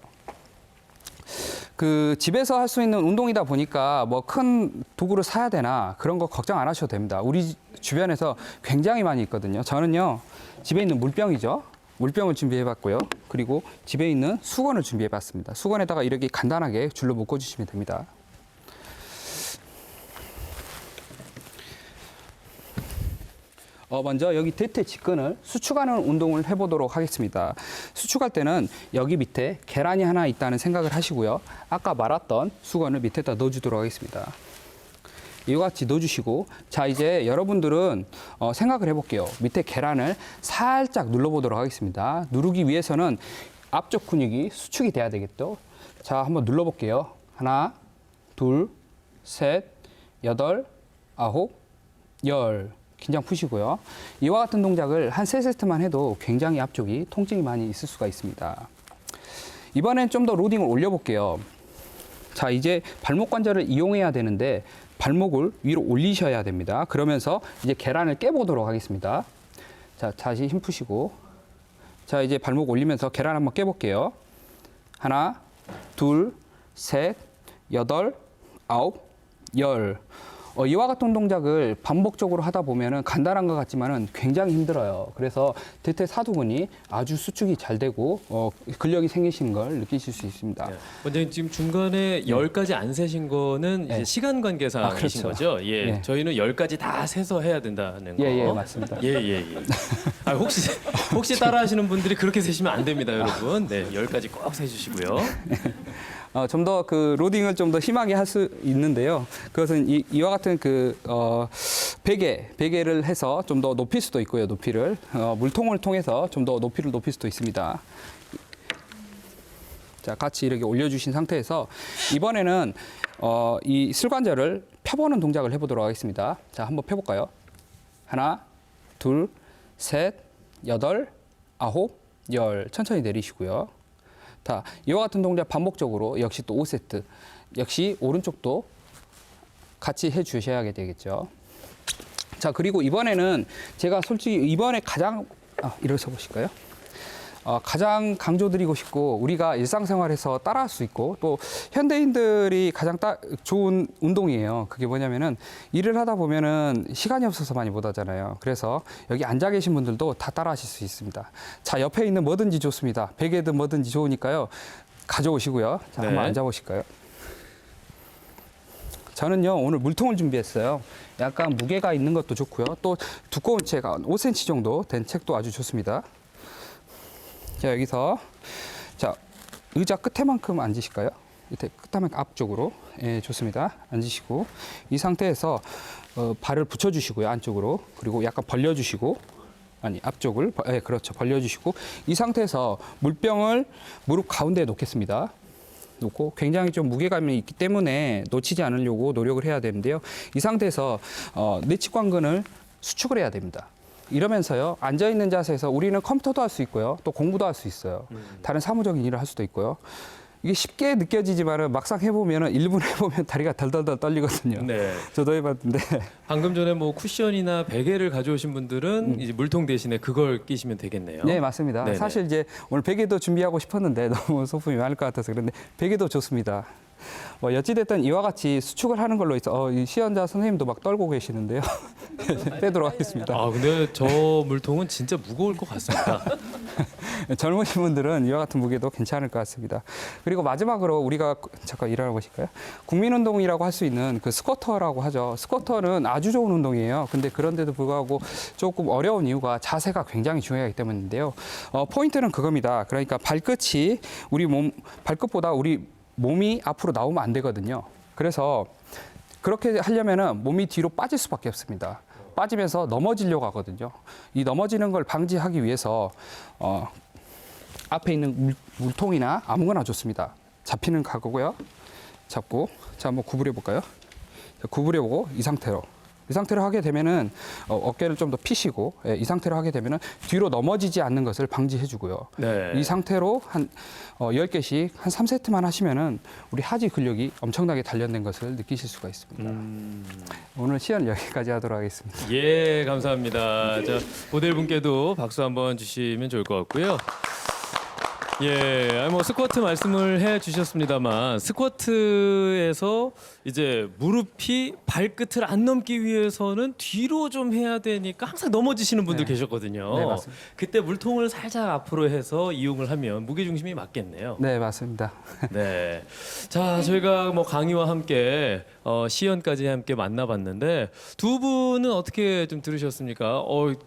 그 집에서 할 수 있는 운동이다 보니까 뭐 큰 도구를 사야 되나 그런 거 걱정 안 하셔도 됩니다. 우리 주변에서 굉장히 많이 있거든요. 저는요 집에 있는 물병이죠. 물병을 준비해봤고요. 그리고 집에 있는 수건을 준비해봤습니다. 수건에다가 이렇게 간단하게 줄로 묶어주시면 됩니다. 먼저 여기 대퇴 직근을 수축하는 운동을 해보도록 하겠습니다. 수축할 때는 여기 밑에 계란이 하나 있다는 생각을 하시고요. 아까 말았던 수건을 밑에다 넣어주도록 하겠습니다. 이와 같이 넣어주시고 자 이제 여러분들은 생각을 해볼게요. 밑에 계란을 살짝 눌러보도록 하겠습니다. 누르기 위해서는 앞쪽 근육이 수축이 돼야 되겠죠. 자 한번 눌러볼게요. 하나, 둘, 셋, 8, 9, 10. 긴장 푸시고요. 이와 같은 동작을 한 3세트만 해도 굉장히 앞쪽이 통증이 많이 있을 수가 있습니다. 이번엔 좀 더 로딩을 올려볼게요. 자, 이제 발목 관절을 이용해야 되는데 발목을 위로 올리셔야 됩니다. 그러면서 이제 계란을 깨보도록 하겠습니다. 자, 다시 힘 푸시고. 자, 이제 발목 올리면서 계란 한번 깨볼게요. 하나, 둘, 셋, 8, 9, 10. 이와 같은 동작을 반복적으로 하다 보면은 간단한 것 같지만은 굉장히 힘들어요. 그래서 대퇴사두근이 아주 수축이 잘 되고 근력이 생기시는 걸 느끼실 수 있습니다. 네. 원장님 지금 중간에 10까지 안 세신 거는 이제 네. 시간 관계상이신 그렇죠. 거죠? 예. 네. 저희는 10까지 다 세서 해야 된다는 거. 예, 맞습니다. 예. 혹시 따라 하시는 분들이 그렇게 세시면 안 됩니다, 여러분. 네, 10까지 꼭 세 주시고요. 좀 더 그 로딩을 좀 더 심하게 할 수 있는데요. 그것은 이와 같은 그 베개를 해서 좀 더 높일 수도 있고요. 높이를 물통을 통해서 좀 더 높이를 높일 수도 있습니다. 자, 같이 이렇게 올려주신 상태에서 이번에는 이 슬관절을 펴보는 동작을 해보도록 하겠습니다. 자, 한번 펴볼까요? 하나, 둘, 셋, 8, 9, 10. 천천히 내리시고요. 자, 이와 같은 동작 반복적으로 역시 또 5세트. 역시 오른쪽도 같이 해 주셔야 되겠죠. 자, 그리고 이번에는 제가 솔직히 이번에 가장 일어서 보실까요? 가장 강조드리고 싶고 우리가 일상생활에서 따라할 수 있고 또 현대인들이 가장 좋은 운동이에요. 그게 뭐냐면은 일을 하다 보면은 시간이 없어서 많이 못 하잖아요. 그래서 여기 앉아 계신 분들도 다 따라하실 수 있습니다. 자, 옆에 있는 뭐든지 좋습니다. 베개든 뭐든지 좋으니까요. 가져오시고요. 자, 네. 한번 앉아보실까요? 저는요 오늘 물통을 준비했어요. 약간 무게가 있는 것도 좋고요. 또 두꺼운 책, 5cm 정도 된 책도 아주 좋습니다. 자, 여기서 자 의자 끝에만큼 앉으실까요? 밑에 끝에만큼 앞쪽으로. 예, 좋습니다. 앉으시고 이 상태에서 발을 붙여주시고요, 안쪽으로. 그리고 약간 벌려주시고, 아니 앞쪽을, 예, 그렇죠, 벌려주시고 이 상태에서 물병을 무릎 가운데에 놓겠습니다. 놓고 굉장히 좀 무게감이 있기 때문에 놓치지 않으려고 노력을 해야 되는데요. 이 상태에서 내측관근을 수축을 해야 됩니다. 이러면서요, 앉아있는 자세에서 우리는 컴퓨터도 할 수 있고요, 또 공부도 할 수 있어요. 다른 사무적인 일을 할 수도 있고요. 이게 쉽게 느껴지지만은 막상 해보면은 1분 해보면 다리가 덜덜덜 떨리거든요. 네. 저도 해봤는데. 방금 전에 뭐 쿠션이나 베개를 가져오신 분들은 이제 물통 대신에 그걸 끼시면 되겠네요. 네, 맞습니다. 네네. 사실 이제 오늘 베개도 준비하고 싶었는데 너무 소품이 많을 것 같아서 그런데 베개도 좋습니다. 어찌됐든 이와 같이 수축을 하는 걸로 있어. 이 시연자 선생님도 막 떨고 계시는데요. 빼도록 하겠습니다. 아, 근데 저 물통은 진짜 무거울 것 같습니다. 젊으신 분들은 이와 같은 무게도 괜찮을 것 같습니다. 그리고 마지막으로 우리가 잠깐 일어나 보실까요? 국민운동이라고 할 수 있는 그 스쿼터라고 하죠. 스쿼터는 아주 좋은 운동이에요. 근데 그런데도 불구하고 조금 어려운 이유가 자세가 굉장히 중요하기 때문인데요. 포인트는 그겁니다. 그러니까 발끝이 발끝보다 우리 몸이 앞으로 나오면 안 되거든요. 그래서 그렇게 하려면은 몸이 뒤로 빠질 수밖에 없습니다. 빠지면서 넘어지려고 하거든요. 이 넘어지는 걸 방지하기 위해서 앞에 있는 물통이나 아무거나 좋습니다. 잡히는 각오고요. 잡고, 자, 한번 구부려 볼까요? 구부려 보고 이 상태로 하게 되면은 어깨를 좀 더 피시고, 예, 이 상태로 하게 되면은 뒤로 넘어지지 않는 것을 방지해 주고요. 네. 이 상태로 한 10개씩 한 3세트만 하시면은 우리 하지 근력이 엄청나게 단련된 것을 느끼실 수가 있습니다. 오늘 시연 여기까지 하도록 하겠습니다. 예, 감사합니다. 자, 모델분께도 박수 한번 주시면 좋을 것 같고요. 예, 스쿼트 말씀을 해 주셨습니다만 스쿼트에서 이제 무릎이 발끝을 안 넘기 위해서는 뒤로 좀 해야 되니까 항상 넘어지시는 분들 네. 계셨거든요. 네, 맞습니다. 그때 물통을 살짝 앞으로 해서 이용을 하면 무게 중심이 맞겠네요. 네, 맞습니다. 네. 자, 저희가 뭐 강의와 함께 시연까지 함께 만나봤는데 두 분은 어떻게 좀 들으셨습니까?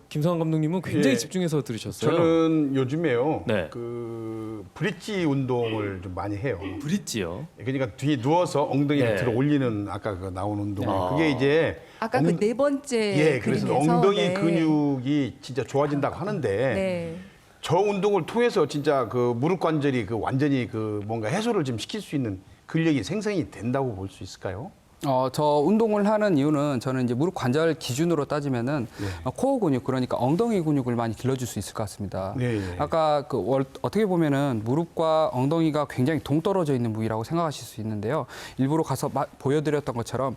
김성환 감독님은 굉장히 예. 집중해서 들으셨어요. 저는 요즘에요. 네. 그 브릿지 운동을 좀 많이 해요. 브릿지요. 그러니까 뒤에 누워서 엉덩이를 네. 들어 올리는 아까 그 나온 운동. 아. 그게 이제 아까 그 네 번째 예, 그래서 그림에서, 엉덩이 네. 근육이 진짜 좋아진다고 하는데 네. 저 운동을 통해서 진짜 그 무릎 관절이 그 완전히 그 뭔가 해소를 좀 시킬 수 있는 근력이 생성이 된다고 볼 수 있을까요? 저 운동을 하는 이유는 저는 이제 무릎 관절 기준으로 따지면은 코어 근육, 그러니까 엉덩이 근육을 많이 길러줄 수 있을 것 같습니다. 네, 네. 아까 어떻게 보면은 무릎과 엉덩이가 굉장히 동떨어져 있는 부위라고 생각하실 수 있는데요. 일부러 가서 보여드렸던 것처럼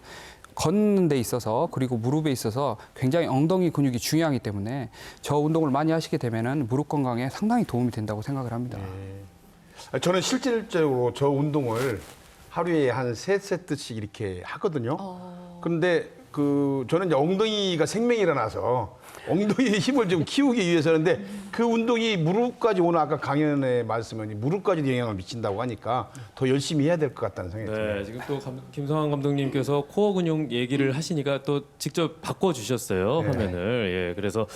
걷는 데 있어서, 그리고 무릎에 있어서 굉장히 엉덩이 근육이 중요하기 때문에 저 운동을 많이 하시게 되면은 무릎 건강에 상당히 도움이 된다고 생각을 합니다. 저는 실질적으로 저 운동을 하루에 한 3세트씩 이렇게 하거든요. 그런데 저는 이제 엉덩이가 생명이라서 엉덩이의 힘을 좀 키우기 위해서는데 그 운동이 무릎까지 오늘 아까 강연에 말씀은 무릎까지도 영향을 미친다고 하니까 더 열심히 해야 될 것 같다는 생각이 네, 듭니다. 지금 또 김성환 감독님께서 코어 근육 얘기를 하시니까 또 직접 바꿔 주셨어요, 네. 화면을. 예, 그래서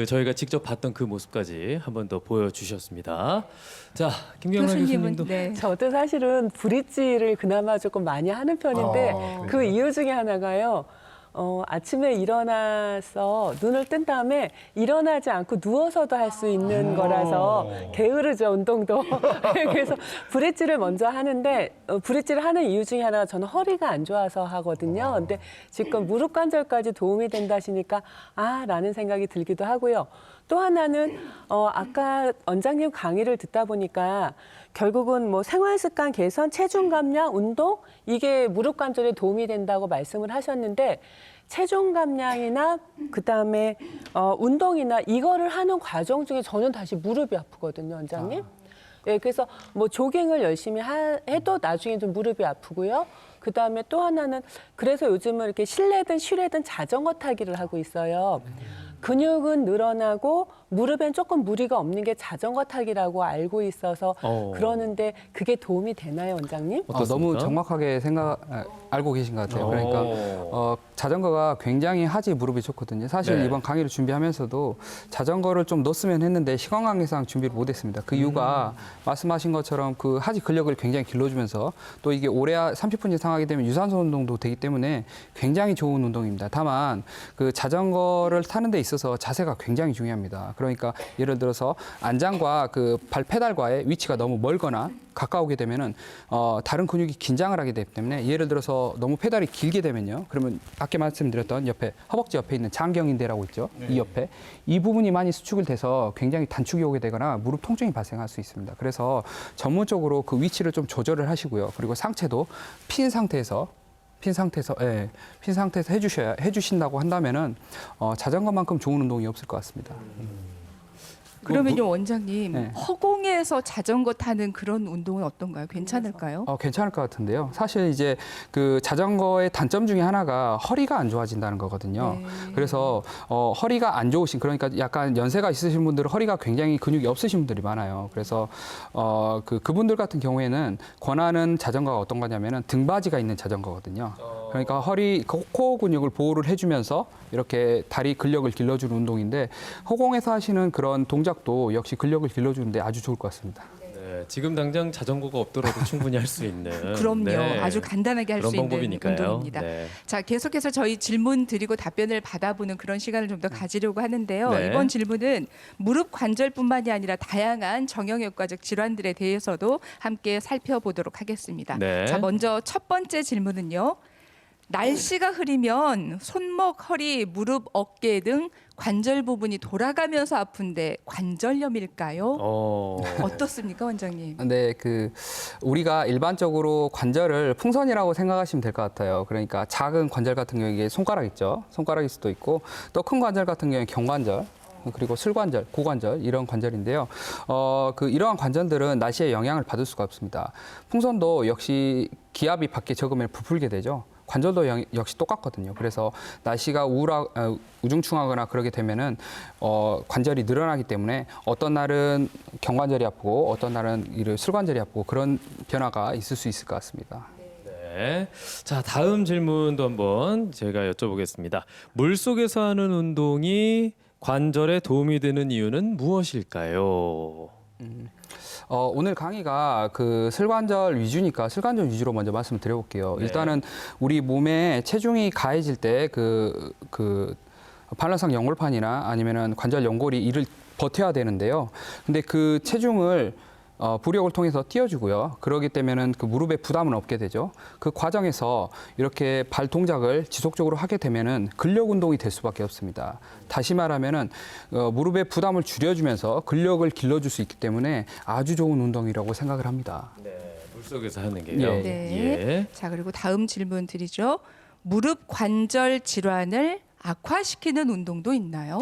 저희가 직접 봤던 그 모습까지 한 번 더 보여 주셨습니다. 자, 김경란 교수님은 교수님도 네. 저도 사실은 브릿지를 그나마 조금 많이 하는 편인데 그 이유 중에 하나가요. 아침에 일어나서 눈을 뜬 다음에 일어나지 않고 누워서도 할 수 있는 거라서 게으르죠, 운동도. 그래서 브릿지를 먼저 하는데 브릿지를 하는 이유 중에 하나가 저는 허리가 안 좋아서 하거든요. 근데 지금 무릎 관절까지 도움이 된다 하시니까 라는 생각이 들기도 하고요. 또 하나는 아까 원장님 강의를 듣다 보니까 결국은 뭐 생활 습관 개선, 체중 감량, 운동 이게 무릎 관절에 도움이 된다고 말씀을 하셨는데 체중 감량이나 그다음에 운동이나 이거를 하는 과정 중에 저는 다시 무릎이 아프거든요, 원장님. 네, 그래서 뭐 조깅을 열심히 해도 나중에 좀 무릎이 아프고요. 그다음에 또 하나는 그래서 요즘은 이렇게 실내든 실외든 자전거 타기를 하고 있어요. 근육은 늘어나고 무릎엔 조금 무리가 없는 게 자전거 타기라고 알고 있어서 그러는데 그게 도움이 되나요, 원장님? 너무 정확하게 알고 계신 것 같아요. 그러니까 자전거가 굉장히 하지 무릎이 좋거든요. 사실 네. 이번 강의를 준비하면서도 자전거를 좀 넣었으면 했는데 시간 관계상 준비를 못했습니다. 그 이유가 말씀하신 것처럼 그 하지 근력을 굉장히 길러주면서 또 이게 오래 30분 이상 하게 되면 유산소 운동도 되기 때문에 굉장히 좋은 운동입니다. 다만 그 자전거를 타는 데 있어서 자세가 굉장히 중요합니다. 그러니까 예를 들어서 안장과 그 발 페달과의 위치가 너무 멀거나 가까우게 되면은 다른 근육이 긴장을 하게 되기 때문에 예를 들어서 너무 페달이 길게 되면요. 그러면 아까 말씀드렸던 옆에 허벅지 옆에 있는 장경인대라고 있죠. 이 옆에 이 부분이 많이 수축이 돼서 굉장히 단축이 오게 되거나 무릎 통증이 발생할 수 있습니다. 그래서 전문적으로 그 위치를 좀 조절을 하시고요. 그리고 상체도 핀 상태에서 해주신다고 한다면은 자전거만큼 좋은 운동이 없을 것 같습니다. 그러면요, 원장님, 네. 허공에서 자전거 타는 그런 운동은 어떤가요? 괜찮을까요? 괜찮을 것 같은데요. 사실 이제 그 자전거의 단점 중에 하나가 허리가 안 좋아진다는 거거든요. 네. 그래서 허리가 안 좋으신, 그러니까 약간 연세가 있으신 분들은 허리가 굉장히 근육이 없으신 분들이 많아요. 그래서 그분들 같은 경우에는 권하는 자전거가 어떤 거냐면은 등받이가 있는 자전거거든요. 그러니까 코어 근육을 보호를 해주면서 이렇게 다리 근력을 길러주는 운동인데 허공에서 하시는 그런 동작도 역시 근력을 길러주는데 아주 좋을 것 같습니다. 네, 지금 당장 자전거가 없더라도 충분히 할 수 있는 그럼요. 네, 아주 간단하게 할 그런 수 있는 방법이니까요. 운동입니다. 네. 자, 계속해서 저희 질문 드리고 답변을 받아보는 그런 시간을 좀 더 가지려고 하는데요. 네. 이번 질문은 무릎 관절뿐만이 아니라 다양한 정형외과적 질환들에 대해서도 함께 살펴보도록 하겠습니다. 네. 자, 먼저 첫 번째 질문은요. 날씨가 흐리면 손목, 허리, 무릎, 어깨 등 관절 부분이 돌아가면서 아픈데 관절염일까요? 어떻습니까, 원장님? 네, 우리가 일반적으로 관절을 풍선이라고 생각하시면 될 것 같아요. 그러니까 작은 관절 같은 경우에 이게 손가락 있죠. 손가락일 수도 있고 또 큰 관절 같은 경우에 경관절. 그리고 슬관절, 고관절 이런 관절인데요. 이러한 관절들은 날씨의 영향을 받을 수가 없습니다. 풍선도 역시 기압이 밖에 적으면 부풀게 되죠. 관절도 역시 똑같거든요. 그래서 날씨가 우중충하거나 그러게 되면은 관절이 늘어나기 때문에 어떤 날은 경관절이 아프고 어떤 날은 슬관절이 아프고 그런 변화가 있을 수 있을 것 같습니다. 네. 자, 다음 질문도 한번 제가 여쭤보겠습니다. 물속에서 하는 운동이 관절에 도움이 되는 이유는 무엇일까요? 오늘 강의가 슬관절 위주니까 슬관절 위주로 먼저 말씀을 드려볼게요. 네. 일단은 우리 몸에 체중이 가해질 때 발란상 연골판이나 아니면은 관절 연골이 이를 버텨야 되는데요. 근데 그 체중을 부력을 통해서 띄워주고요. 그러기 때문에는 그 무릎에 부담은 없게 되죠. 그 과정에서 이렇게 발 동작을 지속적으로 하게 되면은 근력 운동이 될 수밖에 없습니다. 다시 말하면은 무릎의 부담을 줄여주면서 근력을 길러줄 수 있기 때문에 아주 좋은 운동이라고 생각을 합니다. 네, 물속에서 하는 게요. 예. 네. 예. 자, 그리고 다음 질문 드리죠. 무릎 관절 질환을 악화시키는 운동도 있나요?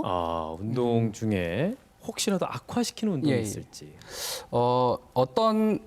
운동 중에 혹시라도 악화시키는 운동이 예, 예. 있을지. 어떤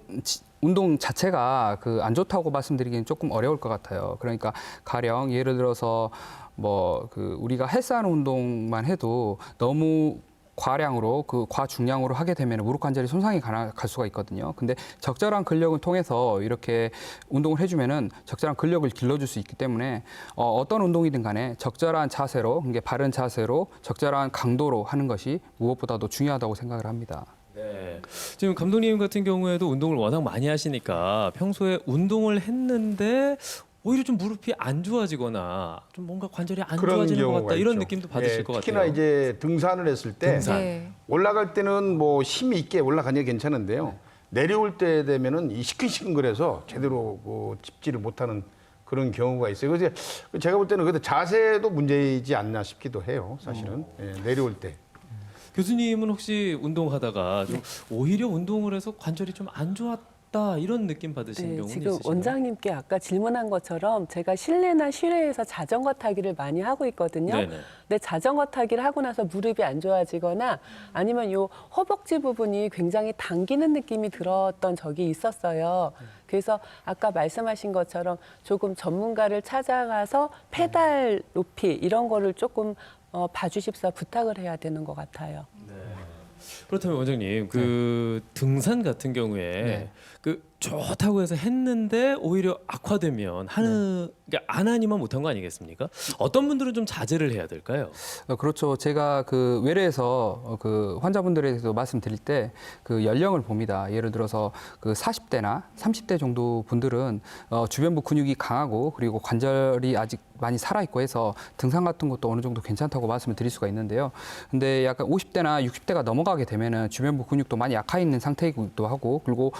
운동 자체가 안 좋다고 말씀드리기는 조금 어려울 것 같아요. 그러니까 가령 예를 들어서 우리가 헬스하는 운동만 해도 너무 과량으로 과중량으로 하게 되면 무릎 관절이 손상이 갈 수가 있거든요. 근데 적절한 근력을 통해서 이렇게 운동을 해주면은 적절한 근력을 길러줄 수 있기 때문에 어떤 운동이든 간에 적절한 자세로, 이게 바른 자세로 적절한 강도로 하는 것이 무엇보다도 중요하다고 생각을 합니다. 네. 지금 감독님 같은 경우에도 운동을 워낙 많이 하시니까 평소에 운동을 했는데 오히려 좀 무릎이 안 좋아지거나 좀 뭔가 관절이 안 그런 좋아지는 것 경우가 같다 이런 있죠. 느낌도 받으실 것 특히나 같아요. 이제 등산을 했을 때 등산. 네. 올라갈 때는 뭐 힘이 있게 올라가니 괜찮은데요. 내려올 때 되면은 이 시큰시큰거려서 제대로 짚지를 못하는 그런 경우가 있어요. 그래서 제가 볼 때는 그래도 자세도 문제이지 않나 싶기도 해요. 사실은 내려올 때. 교수님은 혹시 운동하다가 좀 오히려 운동을 해서 관절이 좀 안 좋았다 이런 느낌 받으신 네, 경우는 지금 있으신가요? 원장님께 아까 질문한 것처럼 제가 실내나 실외에서 자전거 타기를 많이 하고 있거든요. 네네. 근데 자전거 타기를 하고 나서 무릎이 안 좋아지거나 아니면 요 허벅지 부분이 굉장히 당기는 느낌이 들었던 적이 있었어요. 그래서 아까 말씀하신 것처럼 조금 전문가를 찾아가서 페달 높이 이런 거를 조금 봐주십사 부탁을 해야 되는 것 같아요. 그렇다면 원장님 그 등산 같은 경우에 네. 그 좋다고 해서 했는데 오히려 악화되면 하는 그러니까 안 하니만 못한 거 아니겠습니까? 어떤 분들은 좀 자제를 해야 될까요? 그렇죠. 제가 그 외래에서 그 환자분들에 대해서 말씀드릴 때 그 연령을 봅니다. 예를 들어서 그 40대나 30대 정도 분들은 주변부 근육이 강하고 그리고 관절이 아직 많이 살아있고 해서 등산 같은 것도 어느 정도 괜찮다고 말씀을 드릴 수가 있는데요. 근데 약간 50대나 60대가 넘어가게 되면은 주변부 근육도 많이 약해 있는 상태이기도 하고 그리고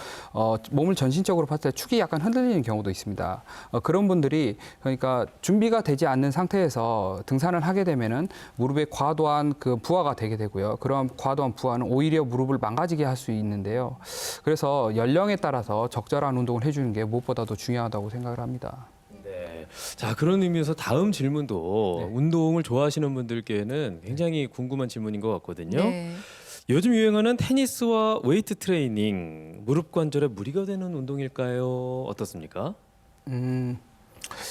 몸을 전신적으로 봤을 때 축이 약간 흔들리는 경우도 있습니다. 그런 분들이 그러니까 준비가 되지 않는 상태에서 등산을 하게 되면은 무릎에 과도한 그 부하가 되게 되고요. 그런 과도한 부하는 오히려 무릎을 망가지게 할 수 있는데요. 그래서 연령에 따라서 적절한 운동을 해주는 게 무엇보다도 중요하다고 생각을 합니다. 네. 자 그런 의미에서 다음 질문도 운동을 좋아하시는 분들께는 굉장히 궁금한 질문인 것 같거든요. 네. 요즘 유행하는 테니스와 웨이트 트레이닝 무릎 관절에 무리가 되는 운동일까요? 어떻습니까?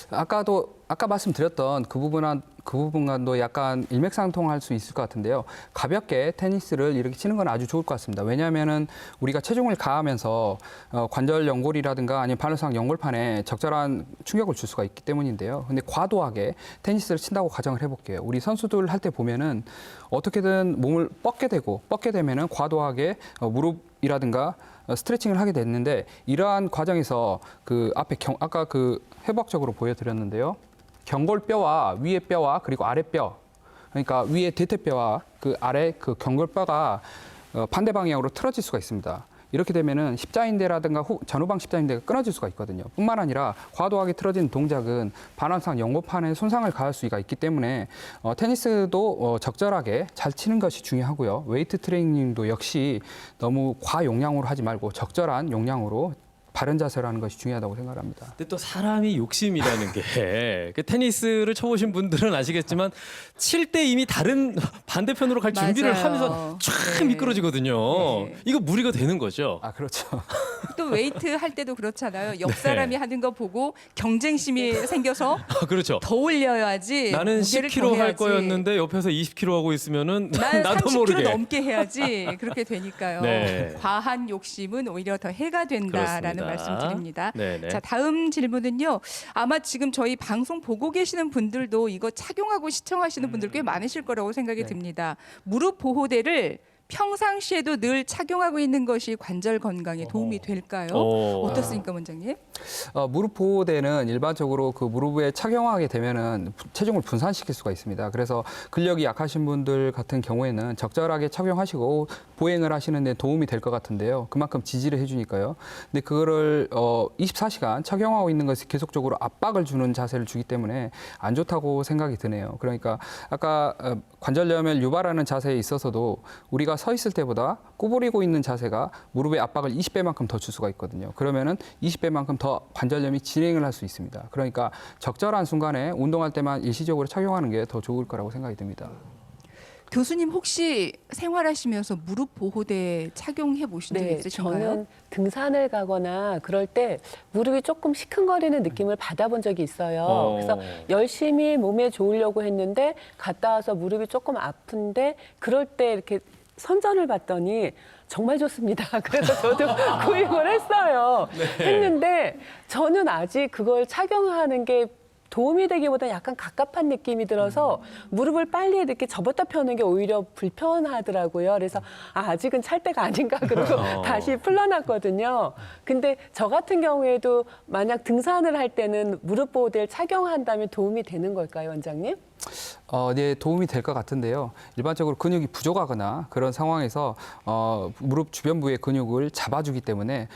아까 말씀드렸던 그 부분과도 약간 일맥상통할 수 있을 것 같은데요. 가볍게 테니스를 이렇게 치는 건 아주 좋을 것 같습니다. 왜냐하면은 우리가 체중을 가하면서 관절 연골이라든가 아니면 발효상 연골판에 적절한 충격을 줄 수가 있기 때문인데요. 근데 과도하게 테니스를 친다고 가정을 해볼게요. 우리 선수들 할 때 보면은 어떻게든 몸을 뻗게 되면은 과도하게 무릎이라든가 스트레칭을 하게 됐는데 이러한 과정에서 그 앞에 아까 그 해부학적으로 보여드렸는데요. 경골뼈와 위의 뼈와 그리고 아랫뼈 그러니까 위의 대퇴뼈와 그 아래 그 경골뼈가 반대 방향으로 틀어질 수가 있습니다. 이렇게 되면은 십자인대라든가 전후방 십자인대가 끊어질 수가 있거든요. 뿐만 아니라 과도하게 틀어진 동작은 반환상 연골판에 손상을 가할 수가 있기 때문에 테니스도 적절하게 잘 치는 것이 중요하고요. 웨이트 트레이닝도 역시 너무 과용량으로 하지 말고 적절한 용량으로 바른 자세를 하는 것이 중요하다고 생각합니다. 근데 또 사람이 욕심이라는 게 그 테니스를 쳐보신 분들은 아시겠지만 칠 때 이미 다른 반대편으로 갈 준비를 맞아요. 하면서 쫙 네. 미끄러지거든요. 네. 이거 무리가 되는 거죠. 아, 그렇죠. 또 웨이트 할 때도 그렇잖아요. 옆 사람이 하는 거 보고 경쟁심이 생겨서 아, 그렇죠. 더 올려야지. 나는 무게를 10kg 더 할 해야지. 거였는데 옆에서 20kg 하고 있으면은 난 나도 30kg 모르게. 넘게 해야지. 그렇게 되니까요. 네. 과한 욕심은 오히려 더 해가 된다라는 그렇습니다. 말씀드립니다. 네네. 자, 다음 질문은요. 아마 지금 저희 방송 보고 계시는 분들도 이거 착용하고 시청하시는 분들 꽤 많으실 거라고 생각이 듭니다. 무릎 보호대를 평상시에도 늘 착용하고 있는 것이 관절 건강에 도움이 될까요? 어떻습니까, 원장님? 무릎 보호대는 일반적으로 그 무릎에 착용하게 되면은 체중을 분산시킬 수가 있습니다. 그래서 근력이 약하신 분들 같은 경우에는 적절하게 착용하시고 보행을 하시는 데 도움이 될 것 같은데요. 그만큼 지지를 해주니까요. 근데 그거를 24시간 착용하고 있는 것이 계속적으로 압박을 주는 자세를 주기 때문에 안 좋다고 생각이 드네요. 그러니까 아까 관절염을 유발하는 자세에 있어서도 우리가 서 있을 때보다 구부리고 있는 자세가 무릎의 압박을 20배만큼 더 줄 수가 있거든요. 그러면은 20배만큼 더 관절염이 진행을 할 수 있습니다. 그러니까 적절한 순간에 운동할 때만 일시적으로 착용하는 게 더 좋을 거라고 생각이 듭니다. 교수님 혹시 생활하시면서 무릎 보호대 착용해 보신 적 있으신가요? 저는 등산을 가거나 그럴 때 무릎이 조금 시큰거리는 느낌을 받아본 적이 있어요. 그래서 열심히 몸에 좋으려고 했는데 갔다 와서 무릎이 조금 아픈데 그럴 때 이렇게 선전을 봤더니 정말 좋습니다. 그래서 저도 구입을 했어요. 했는데 저는 아직 그걸 착용하는 게 도움이 되기보다 약간 갑갑한 느낌이 들어서 무릎을 빨리 이렇게 접었다 펴는 게 오히려 불편하더라고요. 그래서 아직은 찰 때가 아닌가 그러고 다시 풀러놨거든요. 근데 저 같은 경우에도 만약 등산을 할 때는 무릎 보호대를 착용한다면 도움이 되는 걸까요, 원장님? 네, 도움이 될 것 같은데요. 일반적으로 근육이 부족하거나 그런 상황에서 무릎 주변부의 근육을 잡아주기 때문에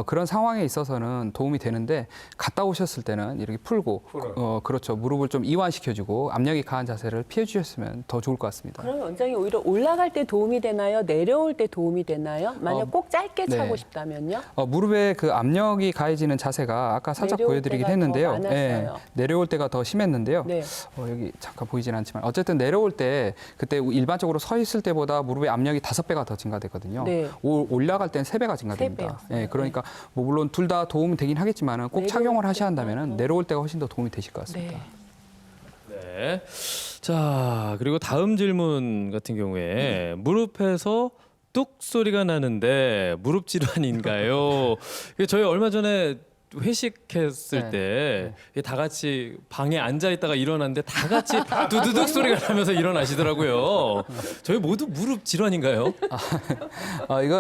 그런 상황에 있어서는 도움이 되는데 갔다 오셨을 때는 이렇게 풀고 그렇죠. 무릎을 좀 이완시켜주고 압력이 강한 자세를 피해 주셨으면 더 좋을 것 같습니다. 그러면 원장님 오히려 올라갈 때 도움이 되나요? 내려올 때 도움이 되나요? 만약 꼭 짧게 네. 차고 싶다면요? 무릎에 그 압력이 가해지는 자세가 아까 살짝 내려올 보여드리긴 때가 했는데요. 더 많았어요. 내려올 때가 더 심했는데요. 네. 여기 잠깐 보이진 않지만 어쨌든 내려올 때 그때 일반적으로 서 있을 때보다 무릎의 압력이 5배가 더 증가되거든요. 네. 올라갈 때는 3배가 증가됩니다. 3배였어요. 예, 그러니까 뭐 물론 둘 다 도움이 되긴 하겠지만은 꼭 내려올 착용을 하셔야 때가 한다면은 더. 내려올 때가 훨씬 더 도움이 되실 것 같습니다. 네. 네. 자, 그리고 다음 질문 같은 경우에 무릎에서 뚝 소리가 나는데 무릎 질환인가요? 이게 저희 얼마 전에 회식했을 때 다 같이 방에 앉아 있다가 일어났는데 다 같이 두두둑 소리가 나면서 일어나시더라고요. 저희 모두 무릎 질환인가요?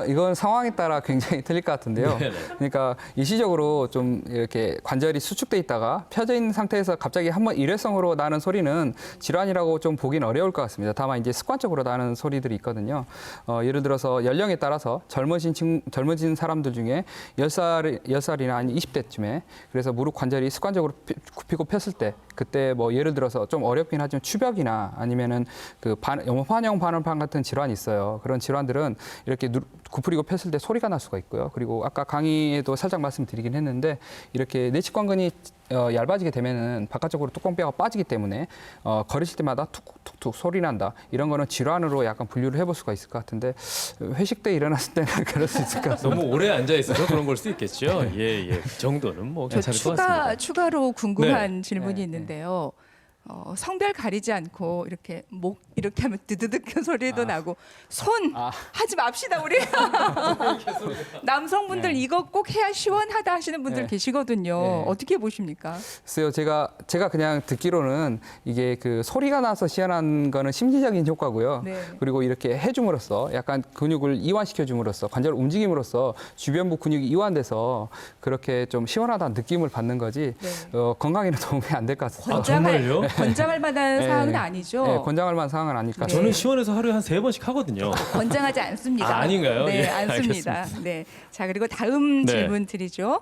이건 상황에 따라 굉장히 틀릴 것 같은데요. 네네. 그러니까 일시적으로 좀 이렇게 관절이 수축돼 있다가 펴져 있는 상태에서 갑자기 한번 일회성으로 나는 소리는 질환이라고 좀 보긴 어려울 것 같습니다. 다만 이제 습관적으로 나는 소리들이 있거든요. 예를 들어서 연령에 따라서 젊어진 사람들 중에 10살이나 아니 20대쯤에 그래서 무릎 관절이 습관적으로 굽히고 폈을 때 그때 뭐 예를 들어서 좀 어렵긴 하지만 추벽이나 아니면은 그 환형 반원판 같은 질환이 있어요. 그런 질환들은 이렇게 구부리고 폈을 때 소리가 날 수가 있고요. 그리고 아까 강의에도 살짝 말씀드리긴 했는데 이렇게 내측관근이 얇아지게 되면은 바깥쪽으로 뚜껑뼈가 빠지기 때문에 걸으실 때마다 툭툭툭 소리 난다. 이런 거는 질환으로 약간 분류를 해볼 수가 있을 것 같은데 회식 때 일어났을 때는 그럴 수 있을 것 같습니다. 너무 오래 앉아 있어서 그런 걸 수 있겠죠. 예, 예. 그 정도는 뭐 저 괜찮을 것 같습니다. 추가로 궁금한 네. 질문이 네, 있는데요. 성별 가리지 않고 이렇게 목 이렇게 하면 드드득 소리도 나고 손 하지 맙시다 우리 남성분들 네. 이거 꼭 해야 시원하다 하시는 분들 네. 계시거든요. 네. 어떻게 보십니까? 글쎄요, 제가 그냥 듣기로는 이게 그 소리가 나서 시원한 거는 심리적인 효과고요. 네. 그리고 이렇게 해줌으로써 약간 근육을 이완시켜줌으로써 관절을 움직임으로써 주변부 근육이 이완돼서 그렇게 좀 시원하다는 느낌을 받는 거지 네. 건강에는 도움이 안 될 것 같습니다. 정말요? 권장할 만한 네. 사항은 아니죠. 네, 권장할 만한 상황은 아닐까. 네. 저는 시원해서 하루에 한 3번씩 하거든요. 권장하지 않습니다. 아, 아닌가요? 네, 예, 않습니다. 네. 자, 그리고 다음 네. 질문 드리죠.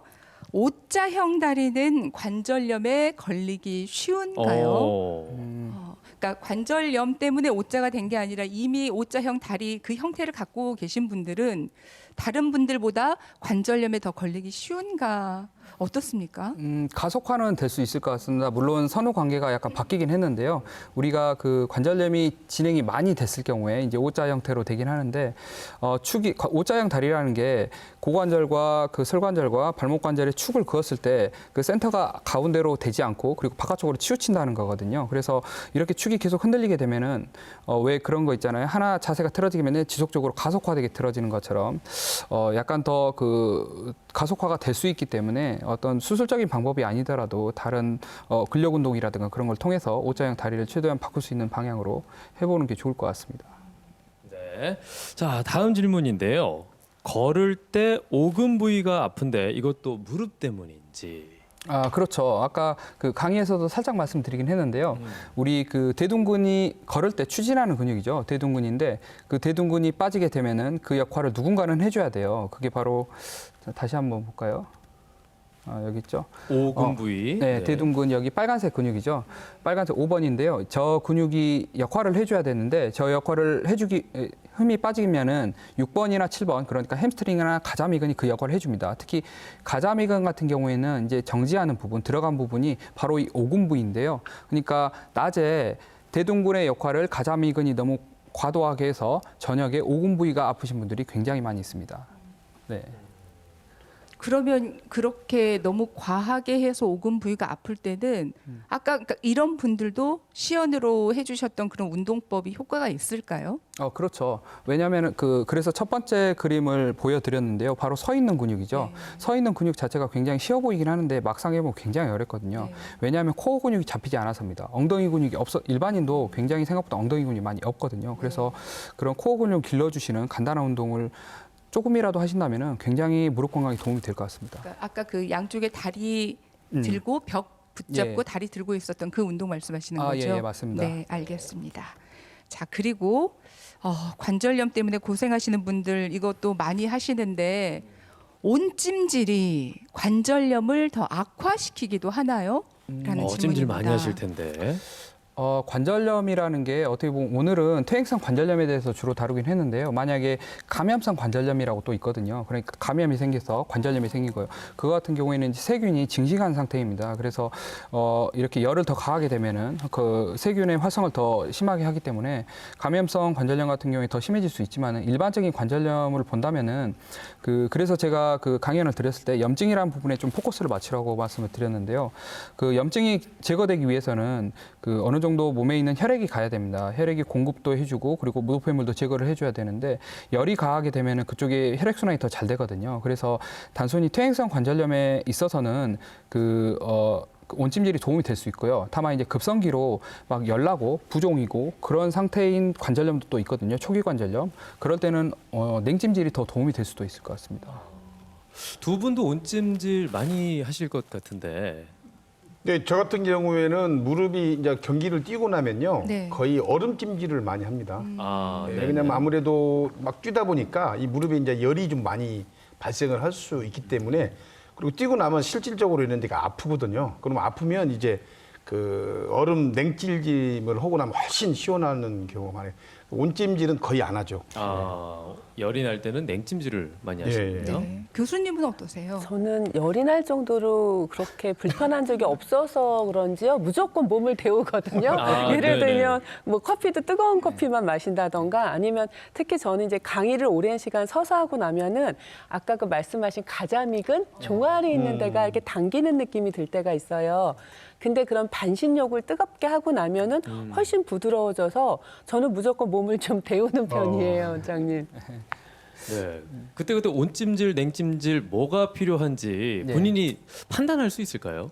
O자형 다리는 관절염에 걸리기 쉬운가요? 그러니까 관절염 때문에 O자가 된 게 아니라 이미 O자형 다리 그 형태를 갖고 계신 분들은 다른 분들보다 관절염에 더 걸리기 쉬운가? 어떻습니까? 가속화는 될 수 있을 것 같습니다. 물론 선후 관계가 약간 바뀌긴 했는데요. 우리가 그 관절염이 진행이 많이 됐을 경우에 이제 O자 형태로 되긴 하는데 O자형 다리라는 게 고관절과 그 설관절과 발목 관절의 축을 그었을 때 그 센터가 가운데로 되지 않고 그리고 바깥쪽으로 치우친다는 거거든요. 그래서 이렇게 축이 계속 흔들리게 되면은 왜 그런 거 있잖아요. 하나 자세가 틀어지면 지속적으로 가속화되게 틀어지는 것처럼 약간 더 그 가속화가 될 수 있기 때문에 어떤 수술적인 방법이 아니더라도 다른 근력 운동이라든가 그런 걸 통해서 O자형 다리를 최대한 바꿀 수 있는 방향으로 해보는 게 좋을 것 같습니다. 네. 자, 다음 질문인데요. 걸을 때 오금 부위가 아픈데 이것도 무릎 때문인지. 그렇죠. 아까 그 강의에서도 살짝 말씀드리긴 했는데요. 우리 그 대둔근이 걸을 때 추진하는 근육이죠. 대둔근인데 그 대둔근이 빠지게 되면은 그 역할을 누군가는 해줘야 돼요. 그게 바로 다시 한번 볼까요? 여기 있죠. 오금 부위. 네, 대둔근 여기 빨간색 근육이죠. 빨간색 5번인데요. 저 근육이 역할을 해줘야 되는데 저 역할을 해주기 흠이 빠지면은 6번이나 7번 그러니까 햄스트링이나 가자미근이 그 역할을 해줍니다. 특히 가자미근 같은 경우에는 이제 정지하는 부분, 들어간 부분이 바로 이 오금 부위인데요. 그러니까 낮에 대둔근의 역할을 가자미근이 너무 과도하게 해서 저녁에 오금 부위가 아프신 분들이 굉장히 많이 있습니다. 네. 그러면 그렇게 너무 과하게 해서 오금 부위가 아플 때는 아까 그러니까 이런 분들도 시연으로 해주셨던 그런 운동법이 효과가 있을까요? 그렇죠. 왜냐하면 그래서 첫 번째 그림을 보여드렸는데요. 바로 서 있는 근육이죠. 네. 서 있는 근육 자체가 굉장히 쉬워 보이긴 하는데 막상 해보면 굉장히 어렵거든요. 네. 왜냐하면 코어 근육이 잡히지 않아서입니다. 엉덩이 근육이 일반인도 굉장히 생각보다 엉덩이 근육이 많이 없거든요. 그래서 그런 코어 근육을 길러주시는 간단한 운동을 조금이라도 하신다면 굉장히 무릎 건강에 도움이 될 것 같습니다. 그러니까 아까 그 양쪽에 다리 들고 벽 붙잡고 예. 다리 들고 있었던 그 운동 말씀하시는 아, 거죠? 예, 예, 맞습니다. 네, 알겠습니다. 자, 그리고 관절염 때문에 고생하시는 분들 이것도 많이 하시는데 온찜질이 관절염을 더 악화시키기도 하나요? 라는 질문입니다. 찜질 많이 하실 텐데. 관절염이라는 게 어떻게 보면 오늘은 퇴행성 관절염에 대해서 주로 다루긴 했는데요. 만약에 감염성 관절염이라고 또 있거든요. 그러니까 감염이 생겨서 관절염이 생긴 거예요. 그거 같은 경우에는 이제 세균이 증식한 상태입니다. 그래서 이렇게 열을 더 가하게 되면은 그 세균의 활성을 더 심하게 하기 때문에 감염성 관절염 같은 경우에 더 심해질 수 있지만은 일반적인 관절염을 본다면은 그래서 제가 그 강연을 드렸을 때 염증이라는 부분에 좀 포커스를 맞추라고 말씀을 드렸는데요. 그 염증이 제거되기 위해서는 그 어느 정도 몸에 있는 혈액이 가야 됩니다. 혈액이 공급도 해주고 그리고 무호흡물도 제거를 해줘야 되는데 열이 가하게 되면은 그쪽에 혈액 순환이 더 잘 되거든요. 그래서 단순히 퇴행성 관절염에 있어서는 온찜질이 도움이 될 수 있고요. 다만 이제 급성기로 막 열나고 부종이고 그런 상태인 관절염도 또 있거든요. 초기 관절염. 그럴 때는 냉찜질이 더 도움이 될 수도 있을 것 같습니다. 두 분도 온찜질 많이 하실 것 같은데. 네, 저 같은 경우에는 무릎이 이제 경기를 뛰고 나면요. 네. 거의 얼음 찜질을 많이 합니다. 네, 네. 왜냐면 아무래도 막 뛰다 보니까 이 무릎에 이제 열이 좀 많이 발생을 할 수 있기 때문에 그리고 뛰고 나면 실질적으로 이런 데가 아프거든요. 그럼 아프면 이제 그 얼음 냉찜질을 하고 나면 훨씬 시원하는 경우가 많아요. 온찜질은 거의 안 하죠. 열이 날 때는 냉찜질을 많이 하시는군요. 네. 교수님은 어떠세요? 저는 열이 날 정도로 그렇게 불편한 적이 없어서 그런지요. 무조건 몸을 데우거든요. 예를 네네. 들면 뭐 커피도 뜨거운 커피만 마신다던가 아니면 특히 저는 이제 강의를 오랜 시간 서서 하고 나면은 아까 그 말씀하신 가자믹은 종아리 있는 데가 이렇게 당기는 느낌이 들 때가 있어요. 근데 그런 반신욕을 뜨겁게 하고 나면은 훨씬 부드러워져서 저는 무조건 몸을 좀 데우는 편이에요, 원장님. 네. 그때 온찜질, 냉찜질 뭐가 필요한지 네. 본인이 판단할 수 있을까요?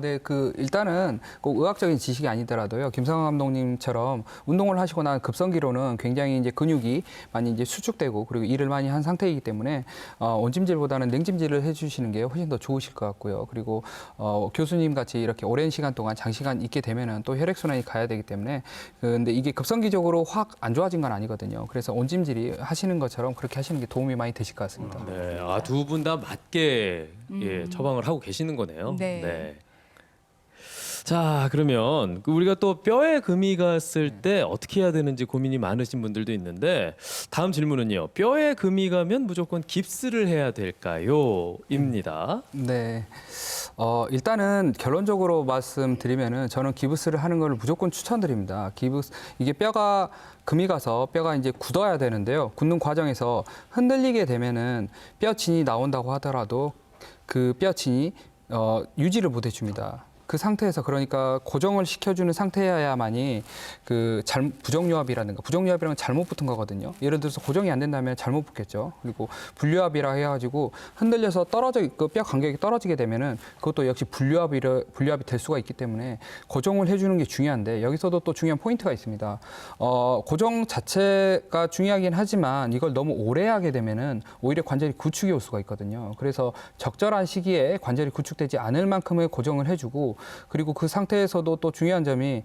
네, 일단은 꼭 의학적인 지식이 아니더라도요. 김성환 감독님처럼 운동을 하시고 난 급성기로는 굉장히 이제 근육이 많이 이제 수축되고 그리고 일을 많이 한 상태이기 때문에 온찜질보다는 냉찜질을 해주시는 게 훨씬 더 좋으실 것 같고요. 그리고 교수님 같이 이렇게 오랜 시간 동안 장시간 있게 되면은 또 혈액 순환이 가야 되기 때문에 근데 이게 급성기적으로 확 안 좋아진 건 아니거든요. 그래서 온찜질이 하시는 것처럼 그렇게 하시는 게 도움이 많이 되실 것 같습니다. 네. 두 분 다 맞게 처방을 하고 계시는 거네요. 네. 자, 그러면 우리가 또 뼈에 금이 갔을 때 어떻게 해야 되는지 고민이 많으신 분들도 있는데 다음 질문은요. 뼈에 금이 가면 무조건 깁스를 해야 될까요? 입니다. 네. 일단은 결론적으로 말씀드리면은 저는 기부스를 하는 걸 무조건 추천드립니다. 이게 뼈가 금이 가서 뼈가 이제 굳어야 되는데요. 굳는 과정에서 흔들리게 되면은 뼈진이 나온다고 하더라도 그 뼈진이 유지를 못 해줍니다. 그 상태에서 그러니까 고정을 시켜주는 상태여야만이 부정유합이라는 건 잘못 붙은 거거든요. 예를 들어서 고정이 안 된다면 잘못 붙겠죠. 그리고 분류합이라 해가지고 흔들려서 뼈 간격이 떨어지게 되면은 그것도 역시 분류합이 될 수가 있기 때문에 고정을 해주는 게 중요한데 여기서도 또 중요한 포인트가 있습니다. 고정 자체가 중요하긴 하지만 이걸 너무 오래 하게 되면은 오히려 관절이 구축이 올 수가 있거든요. 그래서 적절한 시기에 관절이 구축되지 않을 만큼의 고정을 해주고 그리고 그 상태에서도 또 중요한 점이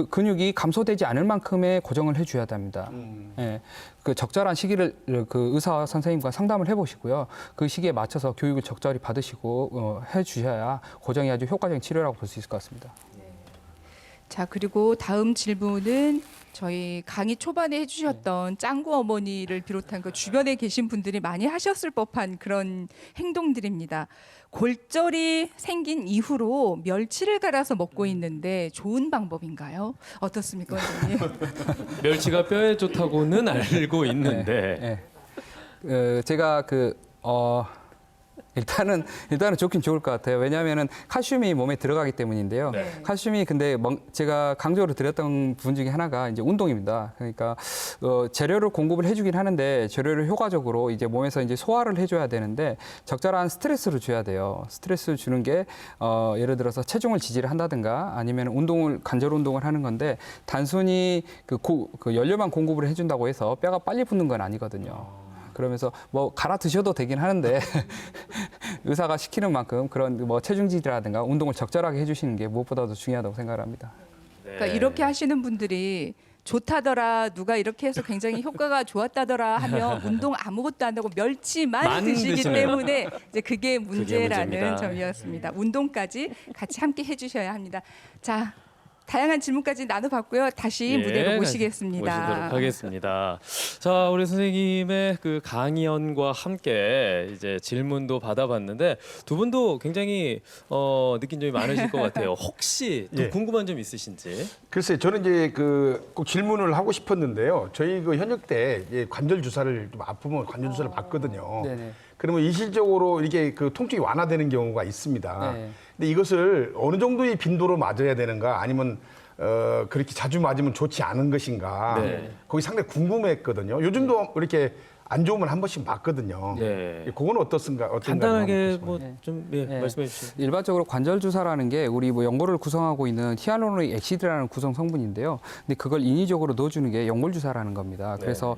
근육이 감소되지 않을 만큼의 고정을 해줘야 됩니다. 예, 그 적절한 시기를 그 의사 선생님과 상담을 해보시고요. 그 시기에 맞춰서 교육을 적절히 받으시고 해주셔야 고정이 아주 효과적인 치료라고 볼 수 있을 것 같습니다. 자, 그리고 다음 질문은 저희 강의 초반에 해주셨던 짱구 어머니를 비롯한 그 주변에 계신 분들이 많이 하셨을 법한 그런 행동들입니다. 골절이 생긴 이후로 멸치를 갈아서 먹고 있는데 좋은 방법인가요? 어떻습니까, 원장님? 멸치가 뼈에 좋다고는 알고 있는데 제가 일단은 좋긴 좋을 것 같아요. 왜냐하면은 칼슘이 몸에 들어가기 때문인데요. 네. 칼슘이 근데 제가 강조를 드렸던 부분 중에 하나가 이제 운동입니다. 그러니까 재료를 공급을 해주긴 하는데 재료를 효과적으로 이제 몸에서 이제 소화를 해줘야 되는데 적절한 스트레스를 줘야 돼요. 스트레스를 주는 게 예를 들어서 체중을 지지를 한다든가 아니면 관절 운동을 하는 건데 단순히 그 연료만 공급을 해준다고 해서 뼈가 빨리 붙는 건 아니거든요. 그러면서 뭐 갈아 드셔도 되긴 하는데 의사가 시키는 만큼 그런 뭐 체중지라든가 운동을 적절하게 해주시는 게 무엇보다도 중요하다고 생각을 합니다. 그러니까 이렇게 하시는 분들이 좋다더라, 누가 이렇게 해서 굉장히 효과가 좋았다더라 하면 운동 아무것도 안 하고 멸치만 만 드시기 드시네요. 때문에 이제 그게 문제라는 문제입니다. 점이었습니다. 운동까지 같이 함께 해주셔야 합니다. 자, 다양한 질문까지 나눠봤고요. 다시 무대로 모시겠습니다. 모시도록 하겠습니다. 자, 우리 선생님의 그 강연과 함께 이제 질문도 받아봤는데 두 분도 굉장히 느낀 점이 많으실 것 같아요. 혹시 또 예. 궁금한 점 있으신지? 글쎄 저는 이제 그 꼭 질문을 하고 싶었는데요. 저희 그 현역 때 이제 관절 주사를 좀 아프면 관절 주사를 받거든요. 네네. 그러면 일시적으로 이렇게 그 통증이 완화되는 경우가 있습니다. 네. 근데 이것을 어느 정도의 빈도로 맞아야 되는가, 아니면 그렇게 자주 맞으면 좋지 않은 것인가, 네. 거기 상당히 궁금했거든요. 요즘도 이렇게 안 좋으면 한 번씩 맞거든요. 네. 그건 어떻습니까? 간단하게 뭐 뭐 좀 말씀해 주시죠. 일반적으로 관절 주사라는 게 우리 뭐 연골을 구성하고 있는 히알루로닉 액시드라는 구성 성분인데요. 근데 그걸 인위적으로 넣어주는 게 연골 주사라는 겁니다. 그래서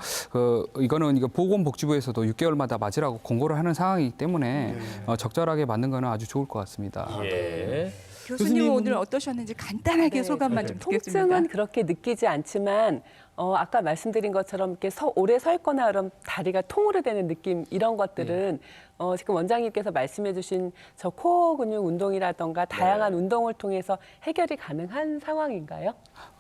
이거는 보건복지부에서도 6개월마다 맞으라고 권고를 하는 상황이기 때문에 적절하게 맞는 거는 아주 좋을 것 같습니다. 예. 교수님은 교수님은- 오늘 어떠셨는지 간단하게 네. 소감만 좀 듣겠습니다. 통증은 그렇게 느끼지 않지만 아까 말씀드린 것처럼 이렇게 오래 서 있거나 그럼 다리가 통으로 되는 느낌 이런 것들은 지금 원장님께서 말씀해주신 저 코어 근육 운동이라던가 다양한 운동을 통해서 해결이 가능한 상황인가요?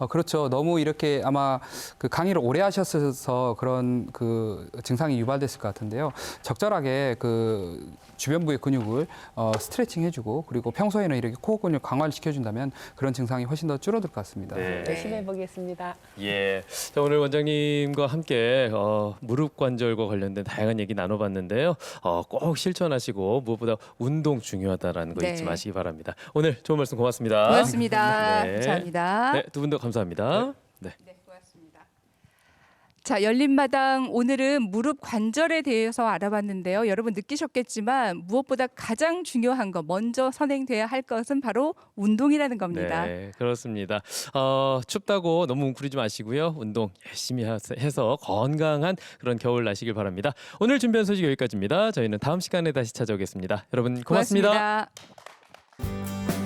그렇죠. 너무 이렇게 아마 그 강의를 오래 하셨어서 그런 그 증상이 유발됐을 것 같은데요. 적절하게 그 주변부의 근육을 스트레칭 해주고 그리고 평소에는 이렇게 코어 근육 강화를 시켜준다면 그런 증상이 훨씬 더 줄어들 것 같습니다. 네. 열심히 해보겠습니다. 예. 자, 오늘 원장님과 함께 무릎 관절과 관련된 다양한 얘기 나눠봤는데요. 꼭 실천하시고 무엇보다 운동 중요하다라는 거 네. 잊지 마시기 바랍니다. 오늘 좋은 말씀 고맙습니다. 고맙습니다. 네. 감사합니다. 네, 두 분도 감사합니다. 네. 네, 고맙습니다. 자, 열린마당 오늘은 무릎 관절에 대해서 알아봤는데요. 여러분 느끼셨겠지만 무엇보다 가장 중요한 것, 먼저 선행돼야 할 것은 바로 운동이라는 겁니다. 네, 그렇습니다. 춥다고 너무 웅크리지 마시고요. 운동 열심히 해서 건강한 그런 겨울 나시길 바랍니다. 오늘 준비한 소식 여기까지입니다. 저희는 다음 시간에 다시 찾아오겠습니다. 여러분 고맙습니다. 고맙습니다.